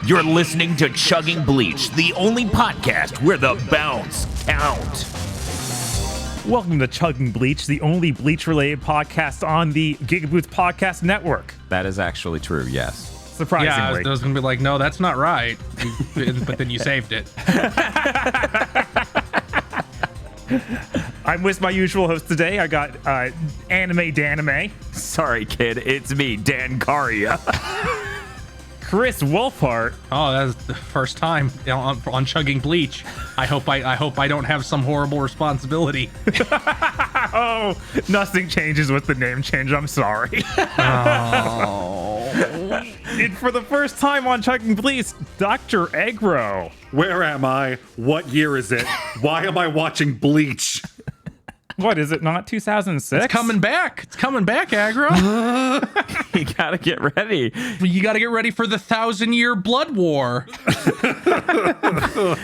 You're listening to Chugging Bleach, the only podcast where the bounce count. Welcome to Chugging Bleach, the only Bleach-related podcast on the GigaBoots podcast network. That is actually true, yes. Surprisingly. Yeah, I was going to be like, no, that's not right. But then you saved it. I'm with my usual host today. I got Anime Danime, Sorry, kid, it's me, Dan Caria. Chris Wolfhart. Oh, that's the first time on Chugging Bleach. I hope I don't have some horrible responsibility. Oh, nothing changes with the name change. I'm sorry. And for the first time on Chugging Bleach, Dr. Egro. Where am I? What year is it? Why am I watching Bleach? What is it? Not 2006? It's coming back. It's coming back, Aggro. You gotta get ready. You got to get ready for the 1,000-year blood war.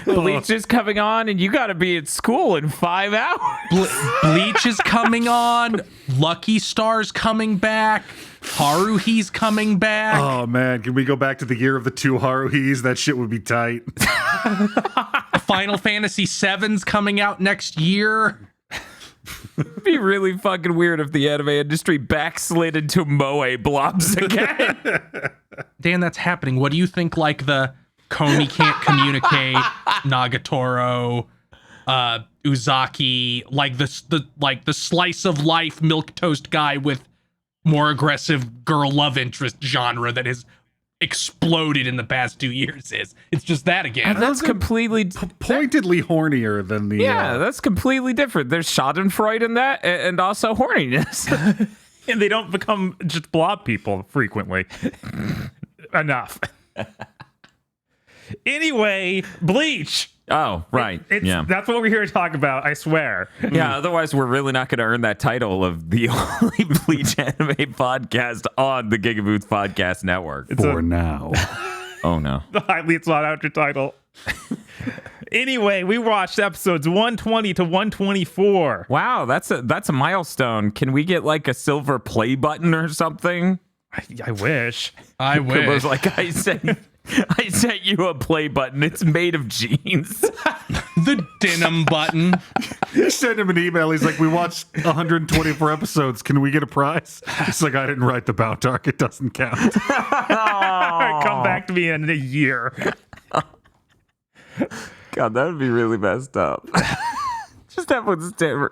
Bleach is coming on, and you gotta be at school in 5 hours. Bleach is coming on. Lucky Star's coming back. Haruhi's coming back. Oh man, can we go back to the year of the two Haruhis? That shit would be tight. Final Fantasy VII's coming out next year. It'd be really fucking weird if the anime industry backslid into moe blobs again. Dan, that's happening. What do you think, like, the Komi can't communicate, Nagatoro, Uzaki, like the slice of life milquetoast guy with more aggressive girl love interest genre that has exploded in the past 2 years is? It's just that again. And that's completely Pointedly hornier than the that's completely different. There's Schadenfreude in that, and also horniness. And they don't become just blob people frequently. Enough. Anyway, Bleach. Oh, right. That's what we're here to talk about, I swear. Yeah, otherwise we're really not going to earn that title of the only Bleach anime podcast on the GigaBoots Podcast Network. for now. Oh, no. The highly sought after title. Anyway, we watched episodes 120 to 124. Wow, that's a milestone. Can we get like a silver play button or something? I wish. I It wish. was like I sent you a play button. It's made of jeans. The denim button. You send him an email. He's like, we watched 124 episodes. Can we get a prize? He's like, I didn't write the bout arc. It doesn't count. Come back to me in a year. God, that would be really messed up. Just have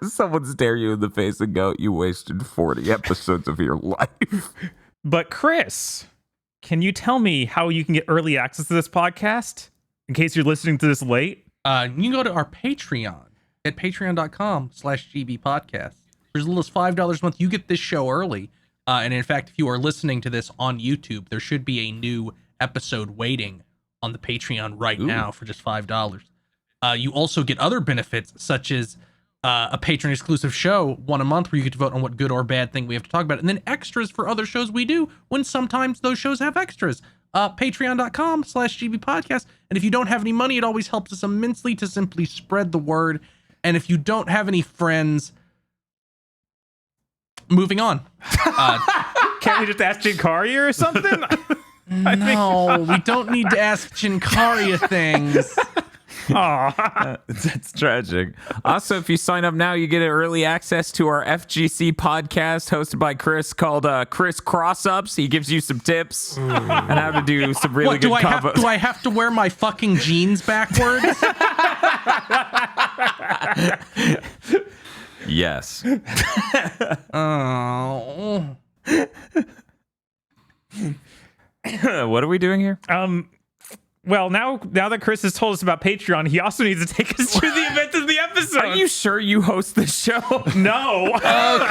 someone stare you in the face and go, "You wasted 40 episodes of your life." But Chris, can you tell me how you can get early access to this podcast? In case you're listening to this late? You can go to our Patreon at patreon.com/gbpodcast. For as little as $5 a month, you get this show early. And in fact, if you are listening to this on YouTube, there should be a new episode waiting on the Patreon right now for just $5. You also get other benefits, such as a patron exclusive show, one a month, where you get to vote on what good or bad thing we have to talk about, and then extras for other shows we do when sometimes those shows have extras. Patreon.com/gbpodcast. And if you don't have any money, it always helps us immensely to simply spread the word. And if you don't have any friends, moving on. Can't we just ask Jinkaria or something? No, we don't need to ask Jinkaria things. That's tragic. Also, if you sign up now, you get early access to our FGC podcast hosted by Chris called Chris Cross-Ups. He gives you some tips on how to do some really good combos. Do I have to wear my fucking jeans backwards? Yes. Oh. What are we doing here? Well, now that Chris has told us about Patreon, he also needs to take us through the events of the episode. Are you sure you host the show? No.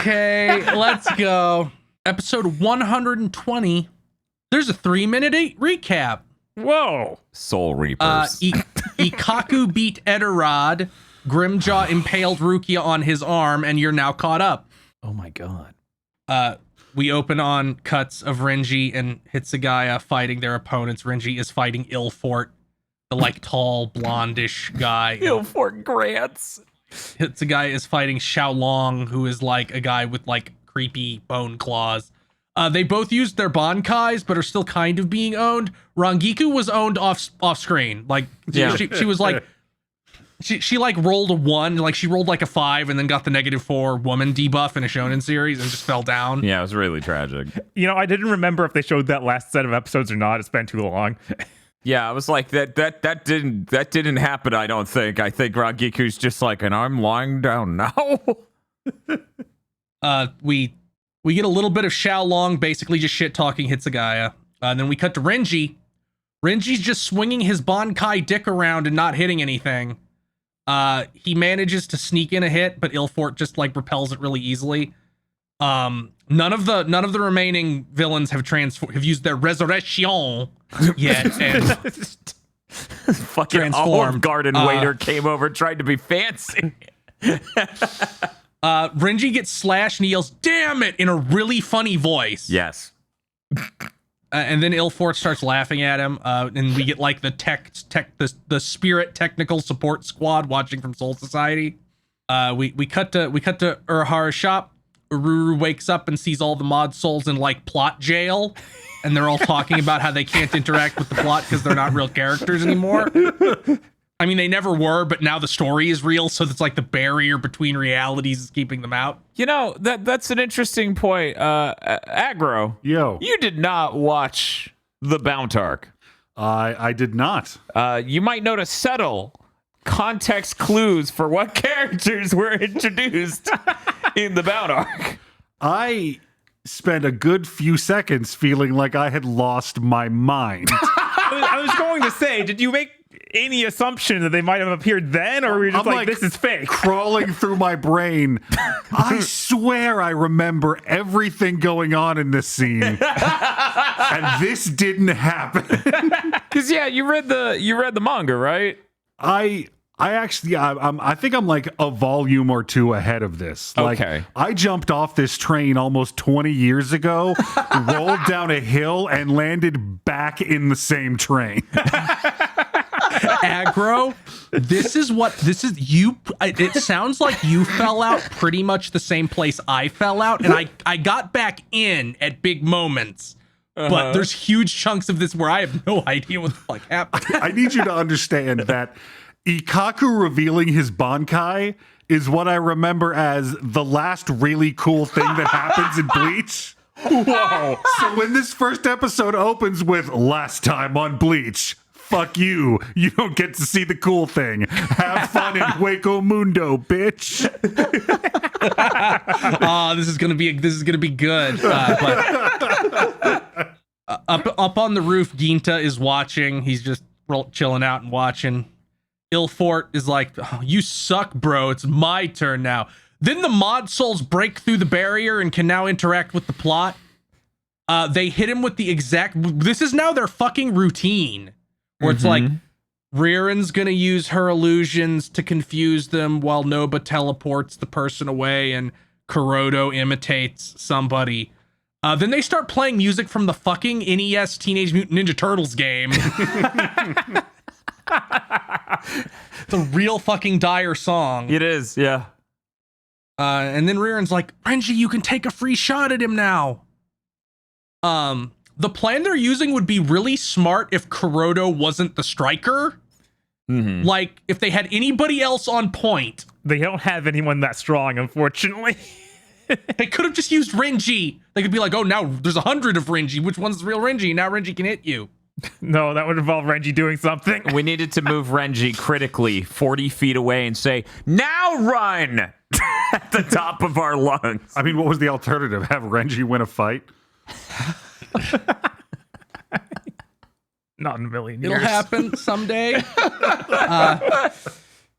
Okay, let's go. Episode 120. There's a 3-minute recap. Whoa. Soul Reapers. Ikaku beat Eterod. Grimjaw impaled Rukia on his arm, and you're now caught up. Oh my god. We open on cuts of Renji and Hitsugaya fighting their opponents. Renji is fighting Ilfort, the like tall blondish guy. Ilfort Grants. Hitsugaya is fighting Xiaolong, who is like a guy with like creepy bone claws. They both used their Bankais, but are still kind of being owned. Rangiku was owned off screen. Like, she was like, she like rolled a 1, like she rolled like a 5, and then got the -4 woman debuff in a shonen series and just fell down. Yeah, it was really tragic. You know, I didn't remember if they showed that last set of episodes or not. It's been too long. Yeah, I was like, that didn't happen. I don't think. I think Rangiku's just like, and I'm lying down now. We get a little bit of Xiaolong basically just shit talking Hitsugaya. And then we cut to Renji. Renji's just swinging his Bankai dick around and not hitting anything. He manages to sneak in a hit, but Ilfort just like repels it really easily. None of the remaining villains have used their resurrection yet, and fucking Olive transformed. Garden waiter came over, tried to be fancy. Renji gets slashed and he yells, "Damn it!" in a really funny voice. Yes. And then Ilfort starts laughing at him, and we get like the spirit technical support squad watching from Soul Society. We cut to Urahara's shop. Ururu wakes up and sees all the mod souls in like plot jail, and they're all talking about how they can't interact with the plot because they're not real characters anymore. I mean, they never were, but now the story is real, so it's like the barrier between realities is keeping them out. You know, that's an interesting point. Aggro, Yo. you did not watch the Bount arc. I did not. You might notice subtle context clues for what characters were introduced in the Bount arc. I spent a good few seconds feeling like I had lost my mind. I was going to say, did you make any assumption that they might have appeared then, or were you just I'm like, this is fake? Crawling through my brain. I swear I remember everything going on in this scene. And this didn't happen. Because you read the manga, right? I think I'm like a volume or 2 ahead of this. Like, Okay. I jumped off this train almost 20 years ago, rolled down a hill, and landed back in the same train. Aggro, this is you. It sounds like you fell out pretty much the same place I fell out, and I got back in at big moments. But there's huge chunks of this where I have no idea what the fuck happened. I need you to understand that Ikaku revealing his Bankai is what I remember as the last really cool thing that happens in Bleach. Whoa. So when this first episode opens with "Last time on Bleach," fuck you. You don't get to see the cool thing. Have fun in Hueco Mundo, bitch. This is gonna be good. But up on the roof, Ginta is watching. He's just chilling out and watching. Ilfort is like, "Oh, you suck, bro. It's my turn now." Then the mod souls break through the barrier and can now interact with the plot. They hit him with the exact. This is now their fucking routine, where it's like, Riren's gonna use her illusions to confuse them while Noba teleports the person away and Kuroto imitates somebody. Then they start playing music from the fucking NES Teenage Mutant Ninja Turtles game. It's a real fucking dire song. It is, yeah. And then Riren's like, "Renji, you can take a free shot at him now." The plan they're using would be really smart if Kuroto wasn't the striker. Like, if they had anybody else on point. They don't have anyone that strong, unfortunately. They could have just used Renji. They could be like, "Oh, now there's 100 of Renji. Which one's the real Renji? Now Renji can hit you." No, that would involve Renji doing something. We needed to move Renji critically 40 feet away and say, "Now run!" at the top of our lungs. I mean, what was the alternative? Have Renji win a fight? Not in a million years. It'll happen someday.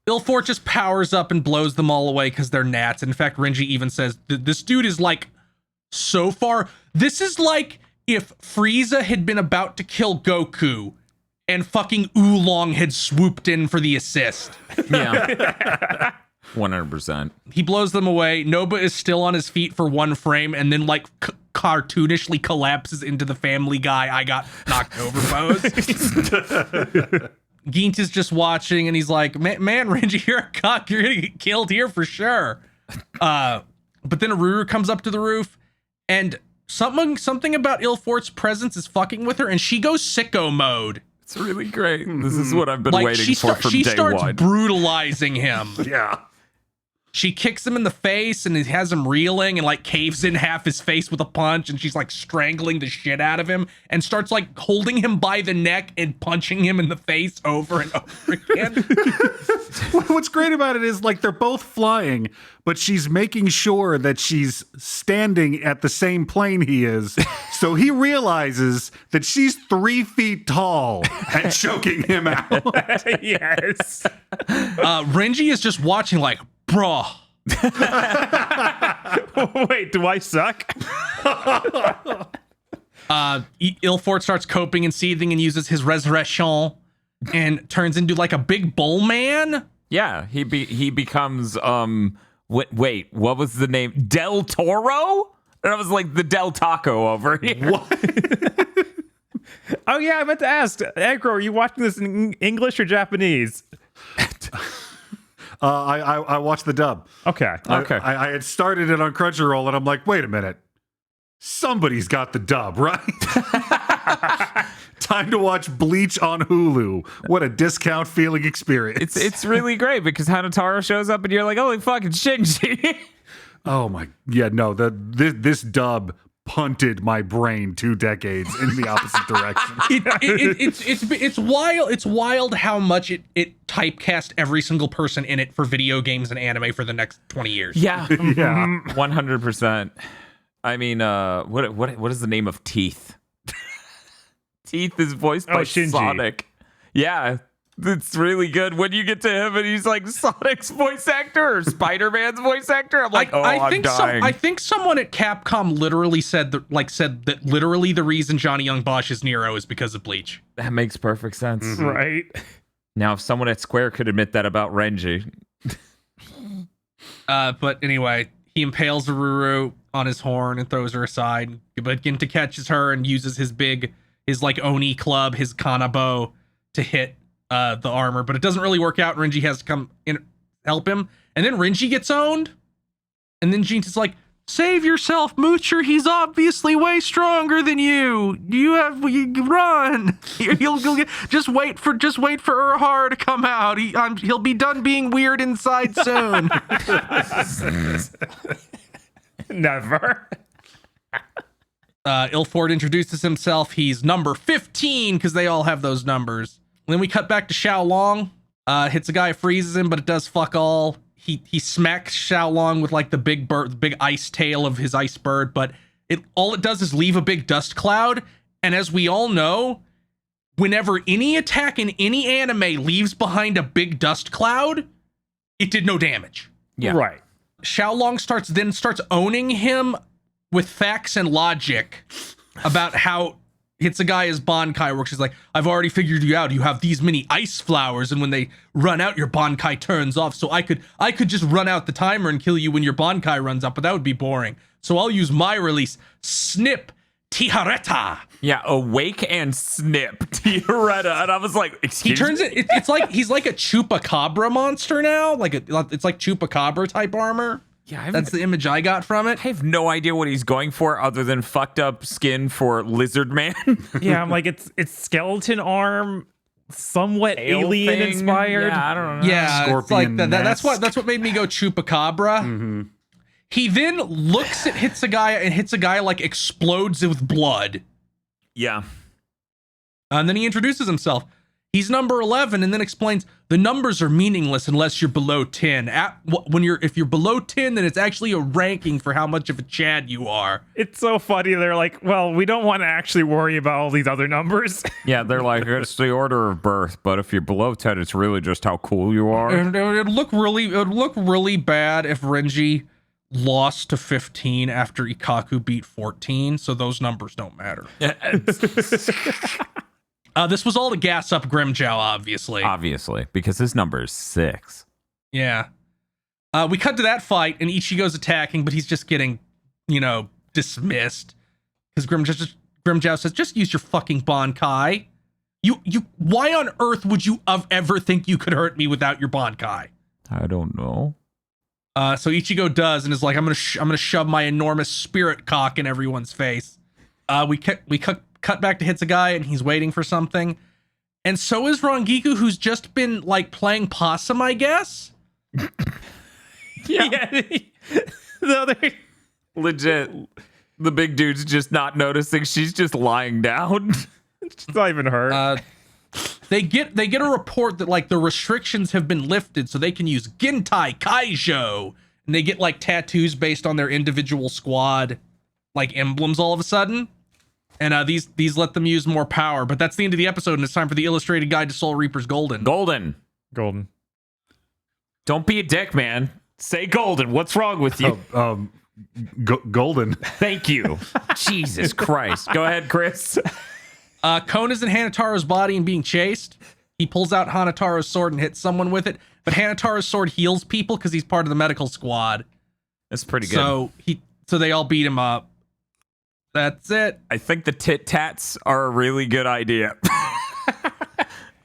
Ilfort just powers up and blows them all away because they're gnats. In fact, Renji even says, this dude is like, so far, this is like if Frieza had been about to kill Goku and fucking Oolong had swooped in for the assist. Yeah. 100%. He blows them away. Noba is still on his feet for one frame and then like cartoonishly collapses into the Family Guy I got knocked over pose. Gint is just watching and he's like, man, Renji, you're a cock. You're gonna get killed here for sure. But then Aruru comes up to the roof and something about Ilfort's presence is fucking with her, and she goes sicko mode. It's really great. This is what I've been Like waiting for from she day starts one. brutalizing him. Yeah. She kicks him in the face and it has him reeling and like caves in half his face with a punch, and she's like strangling the shit out of him and starts like holding him by the neck and punching him in the face over and over again. What's great about it is like they're both flying, but she's making sure that she's standing at the same plane he is. So he realizes that she's 3 feet tall and choking him out. Yes. Renji is just watching like, bruh. Wait, do I suck? Ilfort starts coping and seething and uses his resurrection and turns into like a big bull man. Yeah, he becomes wait, what was the name? Del Toro? And I was like the Del Taco over here. What? Oh yeah, I meant to ask. Agro, are you watching this in English or Japanese? I watched the dub. Okay. I had started it on Crunchyroll, and I'm like, wait a minute. Somebody's got the dub, right? Time to watch Bleach on Hulu. What a discount feeling experience. It's really great because Hanataro shows up and you're like, holy fucking Shinji. Oh my, yeah, no, this dub punted my brain 2 decades in the opposite direction. It's wild. It's wild how much it typecast every single person in it for video games and anime for the next 20 years. Yeah. Yeah. 100%. I mean, what is the name of Teeth? Teeth is voiced by Shinji. Sonic. Yeah. It's really good when you get to him and he's like Sonic's voice actor or Spider-Man's voice actor. I'm like, I'm dying. I think someone at Capcom literally said that literally the reason Johnny Young Bosch's Nero is because of Bleach. That makes perfect sense. Mm-hmm. Right. Now, if someone at Square could admit that about Renji. But anyway, he impales Aruru on his horn and throws her aside. But Ginta catches her and uses his like Oni club, his Kanabo, to hit the armor, but it doesn't really work out. Renji has to come in help him, and then Renji gets owned, and then Ginta's like, save yourself, Moocher, he's obviously way stronger than you run. You'll get, just wait for Urahara to come out. He'll be done being weird inside soon. Never. Ilford introduces himself. He's number 15 because they all have those numbers. Then we cut back to Xiaolong. Hits a guy, freezes him, but it does fuck all. He smacks Xiaolong with like the big ice tail of his ice bird, but all it does is leave a big dust cloud. And as we all know, whenever any attack in any anime leaves behind a big dust cloud, it did no damage. Yeah. Right. Xiaolong starts owning him with facts and logic about how Hitsugai's Bankai works. She's like, I've already figured you out. You have these many ice flowers, and when they run out, your Bankai turns off. So I could just run out the timer and kill you when your Bankai runs out, but that would be boring. So I'll use my release, Snip Tihareta. Yeah, awake and snip Tihareta. And I was like, excuse me? It's like he's like a Chupacabra monster now. It's like Chupacabra type armor. Yeah, that's the image I got from it. I have no idea what he's going for other than fucked up skin for Lizard Man. Yeah, I'm like, it's skeleton arm, somewhat alien thing. inspired. Yeah, I don't know. Yeah, Scorpion it's like nest. that's what made me go Chupacabra. Mm-hmm. He then looks at Hitsugaya, and Hitsugaya like explodes with blood. Yeah. And then he introduces himself. He's number 11, and then explains the numbers are meaningless unless you're below 10. If you're below 10, then it's actually a ranking for how much of a Chad you are. It's so funny. They're like, well, we don't want to actually worry about all these other numbers. Yeah, they're like, it's the order of birth, but if you're below 10, it's really just how cool you are. And it would look really bad if Renji lost to 15 after Ikaku beat 14, so those numbers don't matter. This was all to gas up Grimjow, obviously. Obviously, because his number is 6. Yeah. We cut to that fight, and Ichigo's attacking, but he's just getting, dismissed. Because Grimjow says, just use your fucking Bankai. Why on earth would you ever think you could hurt me without your Bankai? I don't know. So Ichigo does and is like, I'm gonna shove my enormous spirit cock in everyone's face. We cut back to Hitsugai and he's waiting for something. And so is Rangiku, who's just been like playing possum, I guess. Yeah. The other. Legit. The big dude's just not noticing. She's just lying down. It's not even her. They get a report that like the restrictions have been lifted so they can use Gintai Kaijo. And they get like tattoos based on their individual squad like emblems all of a sudden. And these let them use more power. But that's the end of the episode, and it's time for the illustrated guide to Soul Reaper's Golden. Golden. Don't be a dick, man. Say golden. What's wrong with you? Golden. Thank you. Jesus Christ. Go ahead, Chris. Kona's in Hanataro's body and being chased. He pulls out Hanataro's sword and hits someone with it. But Hanataro's sword heals people because he's part of the medical squad. That's pretty good. So they all beat him up. That's it. I think the tit tats are a really good idea.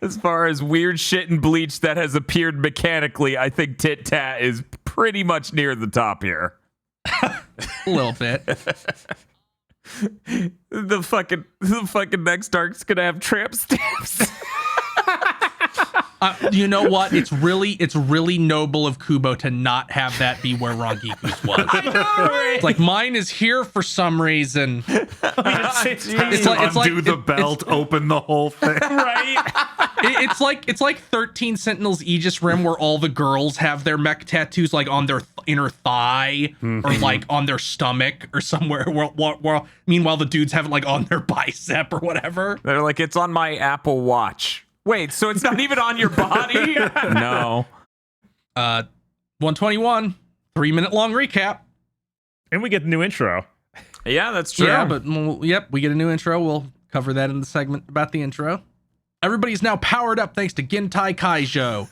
As far as weird shit in Bleach that has appeared mechanically, I think tit tat is pretty much near the top here. A little bit. The fucking next arc's gonna have tramp stamps. You know what? It's really noble of Kubo to not have that be where Rangiku's was. I know, right? It's like mine is here for some reason. It's Undo the belt, open the whole thing. right. It's like 13 Sentinels Aegis Rim, where all the girls have their mech tattoos like on their inner thigh or like on their stomach or somewhere. Where meanwhile the dudes have it like on their bicep or whatever. They're like, it's on my Apple Watch. Wait, so it's not even on your body? No. 121, 3-minute long recap. And we get the new intro. Yeah, that's true. Yeah, but yep, we get a new intro. We'll cover that in the segment about the intro. Everybody's now powered up thanks to Gintai Kaijo.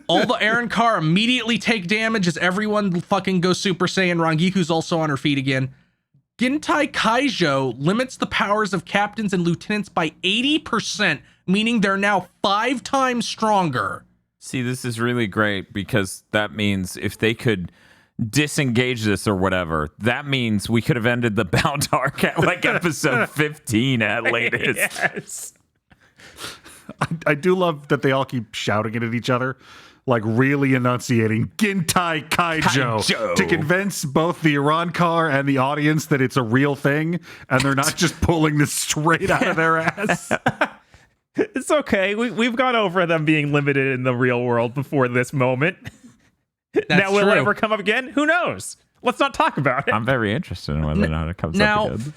All the Aaron Carr immediately take damage as everyone fucking goes Super Saiyan. Rangiku's also on her feet again. Gintai Kaijo limits the powers of captains and lieutenants by 80%, meaning they're now 5 times stronger. See, this is really great because that means if they could disengage this or whatever, that means we could have ended the bound arc at like episode 15 at latest. Yes. I do love that they all keep shouting it at each other, like really enunciating Gintai Kaijo to convince both the Irankar and the audience that it's a real thing, and they're not just pulling this straight out of their ass. It's okay. We've gone over them being limited in the real world before this moment. Now, will it ever come up again? Who knows? Let's not talk about it. I'm very interested in whether or not it comes up again.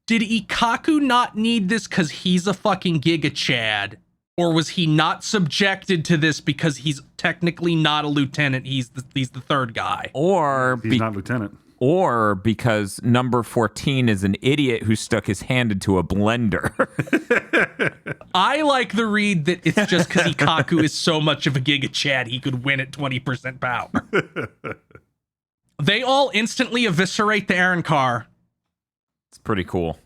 Did Ikaku not need this because he's a fucking Giga Chad? Or was he not subjected to this because he's technically not a lieutenant? He's the third guy. Or He's not lieutenant. Or because number 14 is an idiot who stuck his hand into a blender. I like the read that it's just because Ikaku is so much of a Giga Chad he could win at 20% power. They all instantly eviscerate the Aaron Carr. It's pretty cool.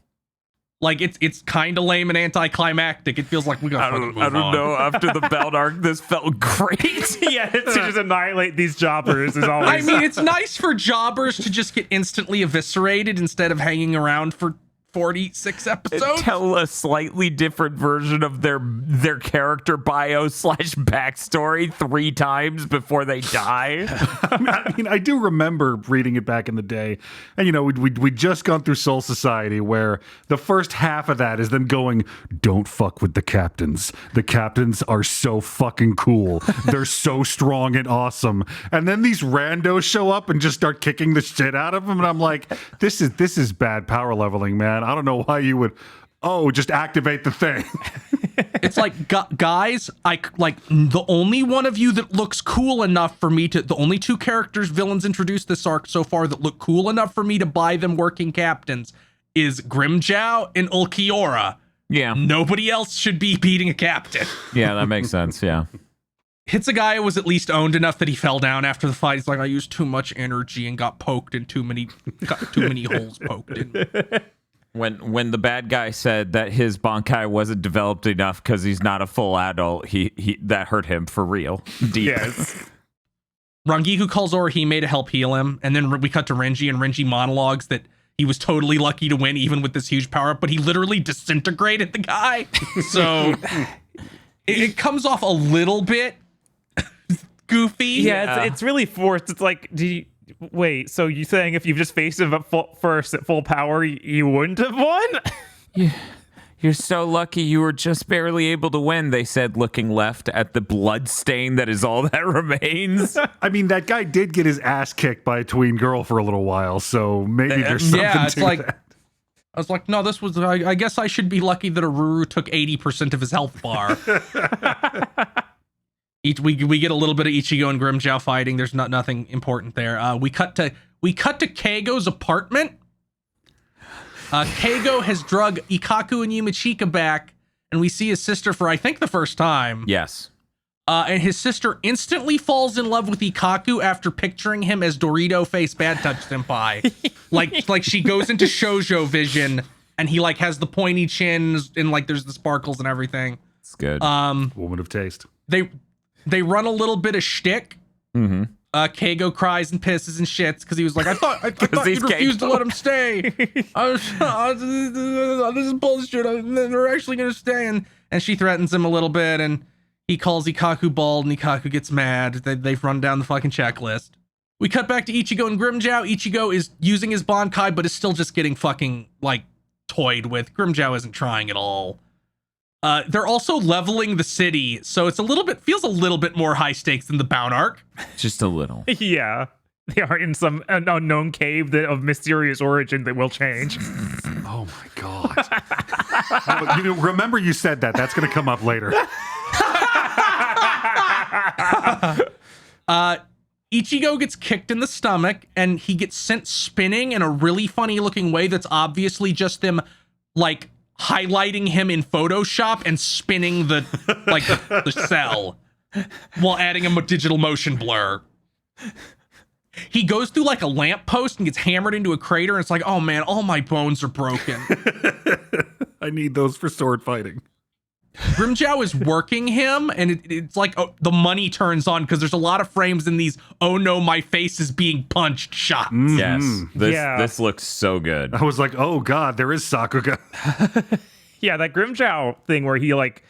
Like it's kind of lame and anticlimactic. It feels like we got. I don't know. After the belt arc, this felt great. Yeah, to just annihilate these jobbers is always. I mean, it's nice for jobbers to just get instantly eviscerated instead of hanging around for 46 episodes. Tell a slightly different version of their character bio / backstory 3 times before they die. I mean, I do remember reading it back in the day, and you know, we'd just gone through Soul Society, where the first half of that is them going, "Don't fuck with the captains. The captains are so fucking cool. They're so strong and awesome." And then these randos show up and just start kicking the shit out of them, and I'm like, "This is bad power leveling, man. I don't know why you would." Oh, just activate the thing. It's like, guys, the only one of you that looks cool enough for me to, the only 2 characters villains introduced this arc so far that look cool enough for me to buy them working captains is Grimjow and Ulquiorra. Yeah. Nobody else should be beating a captain. Yeah, that makes sense. Yeah. Hitsugaya was at least owned enough that he fell down after the fight. He's like, I used too much energy and got poked in got too many holes poked in. When the bad guy said that his Bankai wasn't developed enough because he's not a full adult, he that hurt him for real. Deep. Yes. Rangiku calls Orihime to help heal him, and then we cut to Renji, and Renji monologues that he was totally lucky to win even with this huge power up, but he literally disintegrated the guy. So it comes off a little bit goofy. Yeah, it's really forced. It's like, wait, so you saying if you just faced him at full power, you wouldn't have won? You're so lucky you were just barely able to win, they said, looking left at the blood stain that is all that remains. I mean, that guy did get his ass kicked by a tween girl for a little while, so maybe there's something to that. I was like, no, this was, I guess I should be lucky that Aruru took 80% of his health bar. We get a little bit of Ichigo and Grimmjow fighting. There's nothing important there. We cut to Keigo's apartment. Keigo has drug Ikaku and Yumachika back, and we see his sister for, I think, the first time. Yes. And his sister instantly falls in love with Ikaku after picturing him as Dorito Face Bad Touch Senpai. like she goes into shoujo vision, and he like has the pointy chins and like there's the sparkles and everything. It's good. Woman of taste. They run a little bit of shtick. Mm-hmm. Keigo cries and pisses and shits because he was like, I thought you'd refuse to let him stay. This is bullshit. They're actually going to stay. And she threatens him a little bit, and he calls Ikaku bald, and Ikaku gets mad. They've run down the fucking checklist. We cut back to Ichigo and Grimmjow. Ichigo is using his Bankai, but is still just getting fucking, like, toyed with. Grimmjow isn't trying at all. They're also leveling the city, so it's feels a little bit more high stakes than the Bound arc. Just a little. Yeah. They are in some unknown cave of mysterious origin that will change. Oh my god. Remember you said that. That's going to come up later. Ichigo gets kicked in the stomach, and he gets sent spinning in a really funny looking way that's obviously just them, like, highlighting him in Photoshop and spinning the cell while adding a digital motion blur. He goes through like a lamppost and gets hammered into a crater, and it's like, oh man, all my bones are broken. I need those for sword fighting. Grimmjow is working him, and it's like the money turns on because there's a lot of frames in these, oh no, my face is being punched shots. Mm-hmm. Yes. This looks so good. I was like, oh god, there is Sakuga. Yeah, that Grimmjow thing where he like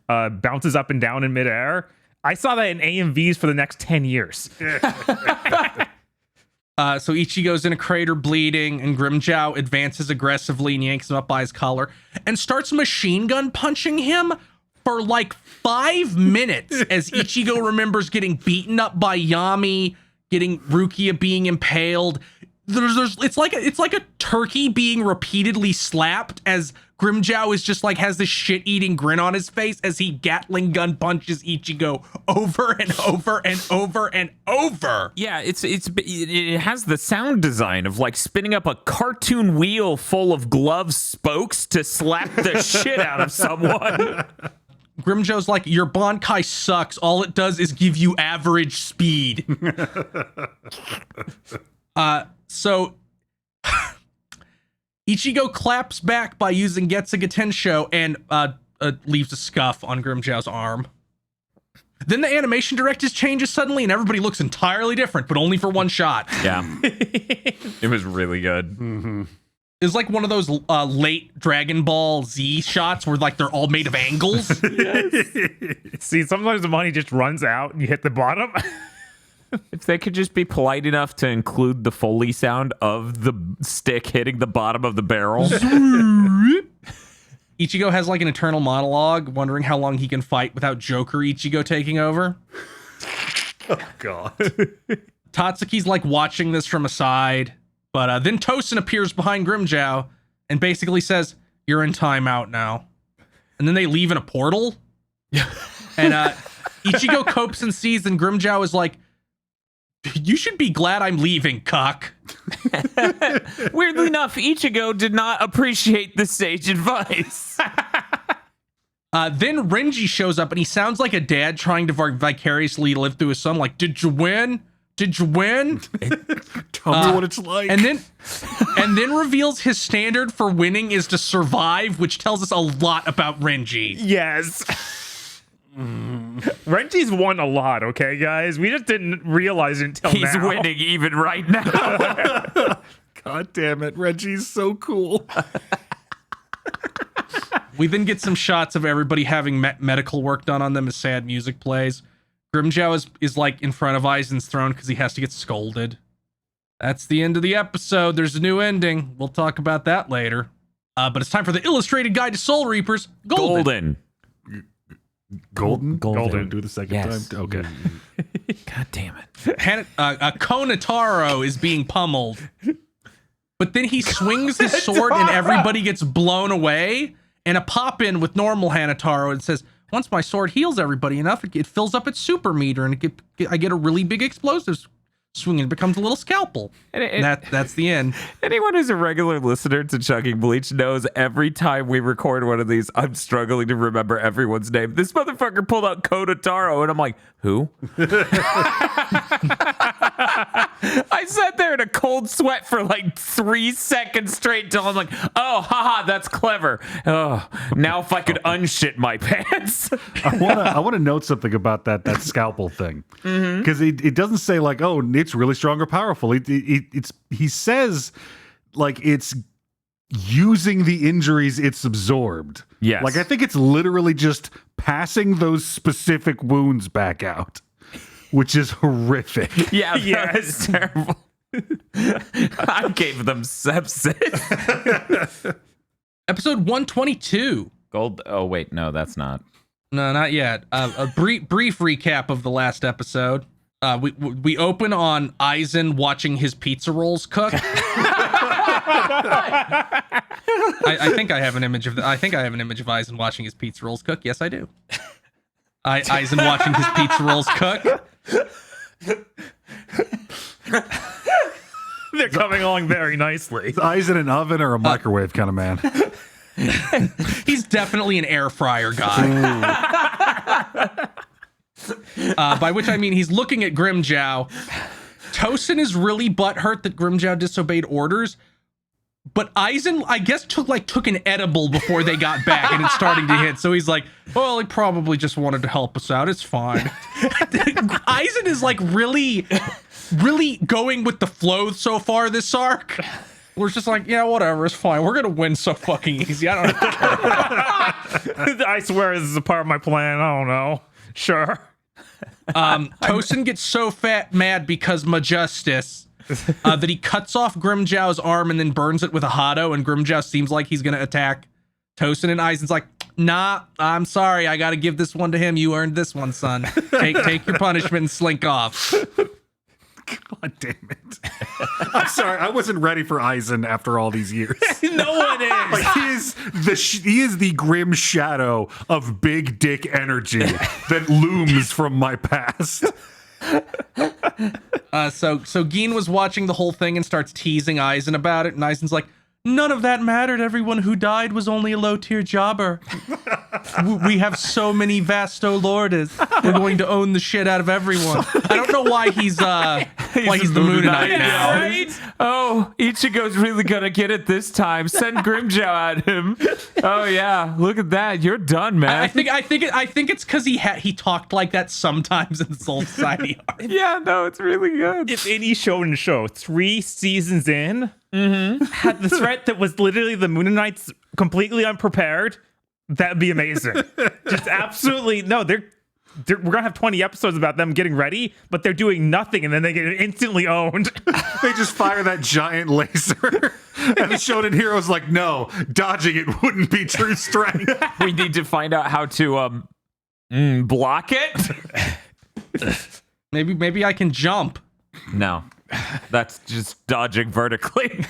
bounces up and down in midair. I saw that in AMVs for the next 10 years. So Ichigo's in a crater bleeding, and Grimmjow advances aggressively and yanks him up by his collar and starts machine gun punching him for like 5 minutes as Ichigo remembers getting beaten up by Yami, getting Rukia being impaled. It's like a turkey being repeatedly slapped as Grimmjow is just like has this shit-eating grin on his face as he Gatling gun punches Ichigo over and over and over and over. Yeah, it has the sound design of like spinning up a cartoon wheel full of glove spokes to slap the shit out of someone. Grimmjow's like, your Bankai sucks. All it does is give you average speed. So Ichigo claps back by using Getsuga Tensho and leaves a scuff on Grimmjow's arm. Then the animation directors changes suddenly, and everybody looks entirely different, but only for one shot. Yeah. It was really good. Mm-hmm. It was like one of those late Dragon Ball Z shots where like they're all made of angles. See, sometimes the money just runs out and you hit the bottom. If they could just be polite enough to include the Foley sound of the stick hitting the bottom of the barrel. Ichigo has like an internal monologue, wondering how long he can fight without Joker Ichigo taking over. Oh, God. Tatsuki's like watching this from a side, but then Tosin appears behind Grimmjow and basically says, "You're in timeout now." And then they leave in a portal. And Ichigo copes and sees, and Grimmjow is like, "You should be glad I'm leaving, cuck." Weirdly enough, Ichigo did not appreciate the sage advice. Then Renji shows up, and he sounds like a dad trying to vicariously live through his son. Like, "Did you win? Did you win?" Tell me what it's like. And then reveals his standard for winning is to survive, which tells us a lot about Renji. Yes. Renji's won a lot, okay, guys? We just didn't realize it until He's now. winning even right now. God damn it, Reggie's so cool. We then get some shots of everybody having medical work done on them as sad music plays. Grimjow is like in front of Aizen's throne because he has to get scolded. That's the end of the episode. There's a new ending. We'll talk about that later. But it's time for the Illustrated Guide to Soul Reapers. Golden. Golden? Golden. Do the second Yes. time? Okay. God damn it. Konataro is being pummeled. But then he swings his sword and everybody gets blown away. And a pop-in with normal Hanataro. It says, once my sword heals everybody enough, it fills up its super meter and I get a really big explosive swing and it becomes a little scalpel. And that's the end. Anyone who's a regular listener to Chugging Bleach knows every time we record one of these, I'm struggling to remember everyone's name. This motherfucker pulled out Konataro, and I'm like, who? I sat there in a cold sweat for like 3 seconds straight till I'm like, oh, haha, that's clever. Oh, now if I could unshit my pants. I want to note something about that scalpel thing, because it doesn't say like, oh, it's really strong or powerful. He says like it's using the injuries it's absorbed. Yes. Like I think it's literally just passing those specific wounds back out, which is horrific. Yeah, that's terrible. I gave them sepsis. Episode 122. Gold. Oh, wait, no, that's not. No, not yet. A brief recap of the last episode. We open on Aizen watching his pizza rolls cook. I think I have an image of Aizen watching his pizza rolls cook. Yes, I do. Aizen watching his pizza rolls cook. They're coming along very nicely. Is Aizen an oven or a microwave kind of man? He's definitely an air fryer guy. By which I mean he's looking at Grimjow. Tosin is really butthurt that Grimjow disobeyed orders, but Aizen, I guess, took an edible before they got back, and it's starting to hit. So he's like, well, he probably just wanted to help us out. It's fine. Aizen is like really going with the flow so far this arc. We're just like, yeah, whatever, it's fine. We're gonna win so fucking easy. I don't care. I swear this is a part of my plan. I don't know. Sure. Tosin gets so mad because Majustice that he cuts off Grimjow's arm and then burns it with a Hado, and Grimjow seems like he's gonna attack Tosin, and Aizen's like, nah, I'm sorry, I gotta give this one to him. You earned this one, son. Take your punishment and slink off. God damn it. I'm sorry, I wasn't ready for Aizen after all these years. No one is. Like he is the grim shadow of big dick energy that looms from my past. So Gin was watching the whole thing and starts teasing Aizen about it, and Aizen's like, none of that mattered. Everyone who died was only a low-tier jobber. We have so many vasto lordes. We're going to own the shit out of everyone. I don't know why he's the Moon Knight now. Right? Oh, Ichigo's really gonna get it this time. Send Grimjow at him. Oh yeah, look at that. You're done, man. I think it's because he talked like that sometimes in the Soul Society arc. Yeah, no, it's really good. If any shonen show 3 seasons in had the threat that was literally the Moon Knights completely unprepared, that'd be amazing. Just absolutely no. We're gonna have 20 episodes about them getting ready, but they're doing nothing, and then they get instantly owned. They just fire that giant laser, and the shonen hero's like, no, dodging it wouldn't be true strength. We need to find out how to block it. Maybe I can jump. No, that's just dodging vertically.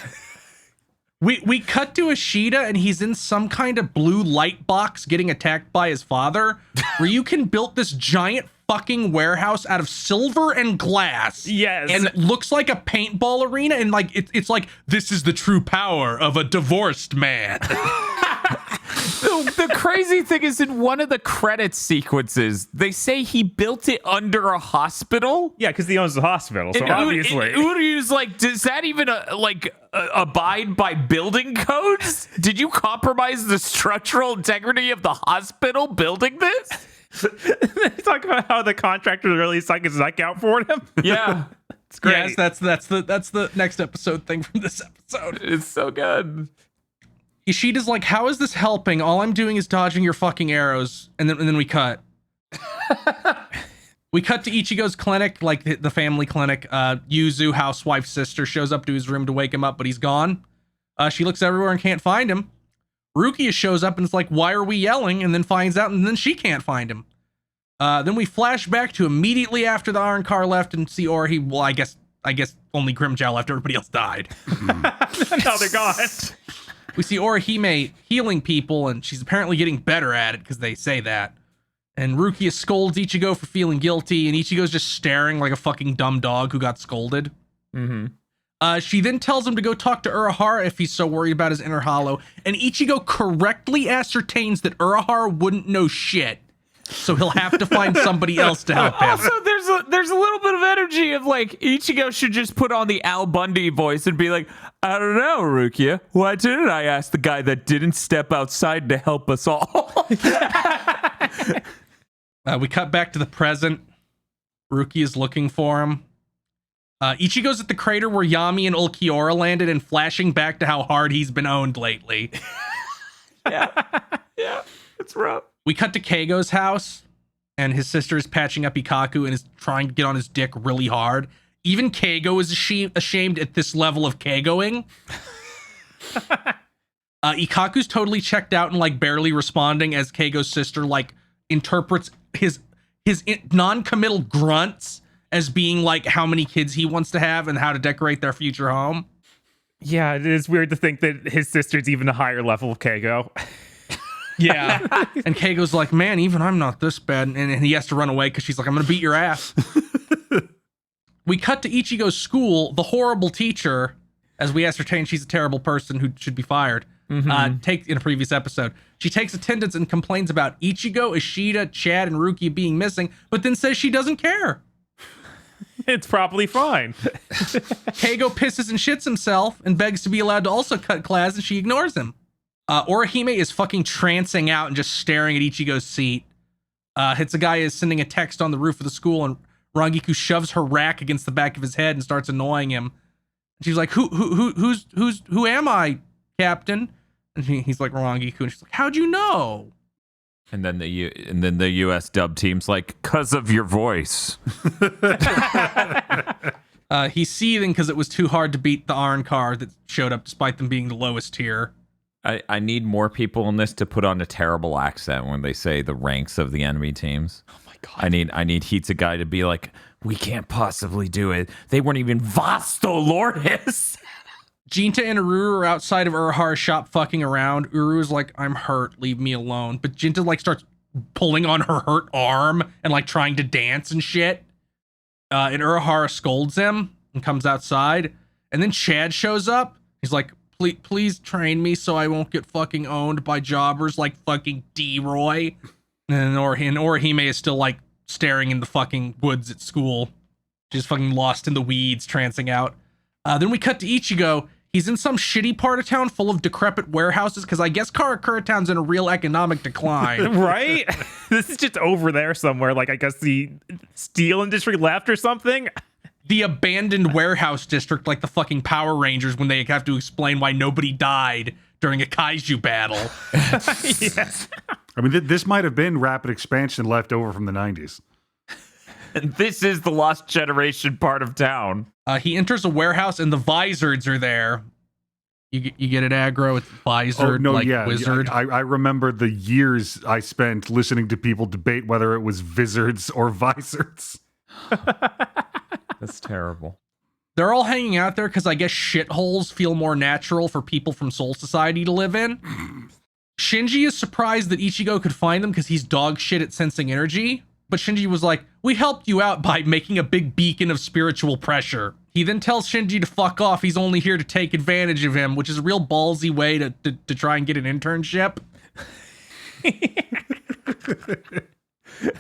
We cut to Ishida, and he's in some kind of blue light box getting attacked by his father. Ryukin built this giant fucking warehouse out of silver and glass. Yes. And it looks like a paintball arena, and like it's like, this is the true power of a divorced man. The crazy thing is, in one of the credit sequences, they say he built it under a hospital. Yeah, because he owns the hospital, so obviously. Uryu's like, does that even abide by building codes? Did you compromise the structural integrity of the hospital building this? It's like, talk about how the contractor really sucked his neck out for him? Yeah. It's great. Yes, that's the next episode thing from this episode. It's so good. Ishida's like, how is this helping? All I'm doing is dodging your fucking arrows. And then we cut. We cut to Ichigo's clinic, like the family clinic. Yuzu, housewife's sister, shows up to his room to wake him up, but he's gone. She looks everywhere and can't find him. Rukia shows up and is like, why are we yelling? And then finds out, and then she can't find him. Then we flash back to immediately after the iron car left and see Ori. Well, I guess only Grimmjow left. Everybody else died. Now they're gone. We see Orihime healing people, and she's apparently getting better at it because they say that. And Rukia scolds Ichigo for feeling guilty, and Ichigo's just staring like a fucking dumb dog who got scolded. She then tells him to go talk to Urahara if he's so worried about his inner hollow, and Ichigo correctly ascertains that Urahara wouldn't know shit, so he'll have to find somebody else to help him. Also, there's a little bit of energy of like Ichigo should just put on the Al Bundy voice and be like, I don't know, Rukia. Why didn't I ask the guy that didn't step outside to help us all? We cut back to the present. Rukia is looking for him. Ichigo's at the crater where Yami and Ulquiorra landed and flashing back to how hard he's been owned lately. Yeah, it's rough. We cut to Keigo's house, and his sister is patching up Ikaku and is trying to get on his dick really hard. Even Keigo is ashamed at this level of Keigoing. Ikaku's totally checked out and like barely responding as Keigo's sister like interprets his non-committal grunts as being like how many kids he wants to have and how to decorate their future home. Yeah, it is weird to think that his sister's even a higher level of Keigo. Yeah. And Keigo's like, man, even I'm not this bad. And he has to run away because she's like, I'm going to beat your ass. We cut to Ichigo's school. The horrible teacher, as we ascertain she's a terrible person who should be fired, in a previous episode. She takes attendance and complains about Ichigo, Ishida, Chad, and Rukia being missing, but then says she doesn't care. It's probably fine. Keigo pisses and shits himself and begs to be allowed to also cut class, and she ignores him. Orihime is fucking trancing out and just staring at Ichigo's seat. Hitsugaya is sending a text on the roof of the school, and Rangiku shoves her rack against the back of his head and starts annoying him. She's like, who am I, Captain? And he's like, Rangiku, and she's like, how'd you know? And then the US dub team's like, cause of your voice. He's seething because it was too hard to beat the Arn car that showed up despite them being the lowest tier. I need more people in this to put on a terrible accent when they say the ranks of the enemy teams. Oh my god. I need Hitsugaya to be like, we can't possibly do it. They weren't even Vasto Lourdes. Jinta and Uru are outside of Urahara's shop fucking around. Uru is like, I'm hurt, leave me alone. But Jinta like starts pulling on her hurt arm and like trying to dance and shit. And Urahara scolds him and comes outside. And then Chad shows up. He's like, please train me so I won't get fucking owned by jobbers like fucking D-Roy. And Orihime is still like staring in the fucking woods at school. She's fucking lost in the weeds, trancing out. Then we cut to Ichigo. He's in some shitty part of town full of decrepit warehouses because I guess Karakura Town's in a real economic decline. Right? This is just over there somewhere. Like, I guess the steel industry left or something. The abandoned warehouse district, like the fucking Power Rangers when they have to explain why nobody died during a kaiju battle. Yes. I mean, this might have been rapid expansion left over from the 90s. And this is the Lost Generation part of town. He enters a warehouse and the Vizards are there. You get it, aggro? It's Vizard, wizard. I remember the years I spent listening to people debate whether it was Vizards or Vizards. That's terrible. They're all hanging out there because I guess shitholes feel more natural for people from Soul Society to live in. Shinji is surprised that Ichigo could find them because he's dog shit at sensing energy. But Shinji was like, we helped you out by making a big beacon of spiritual pressure. He then tells Shinji to fuck off. He's only here to take advantage of him, which is a real ballsy way to try and get an internship.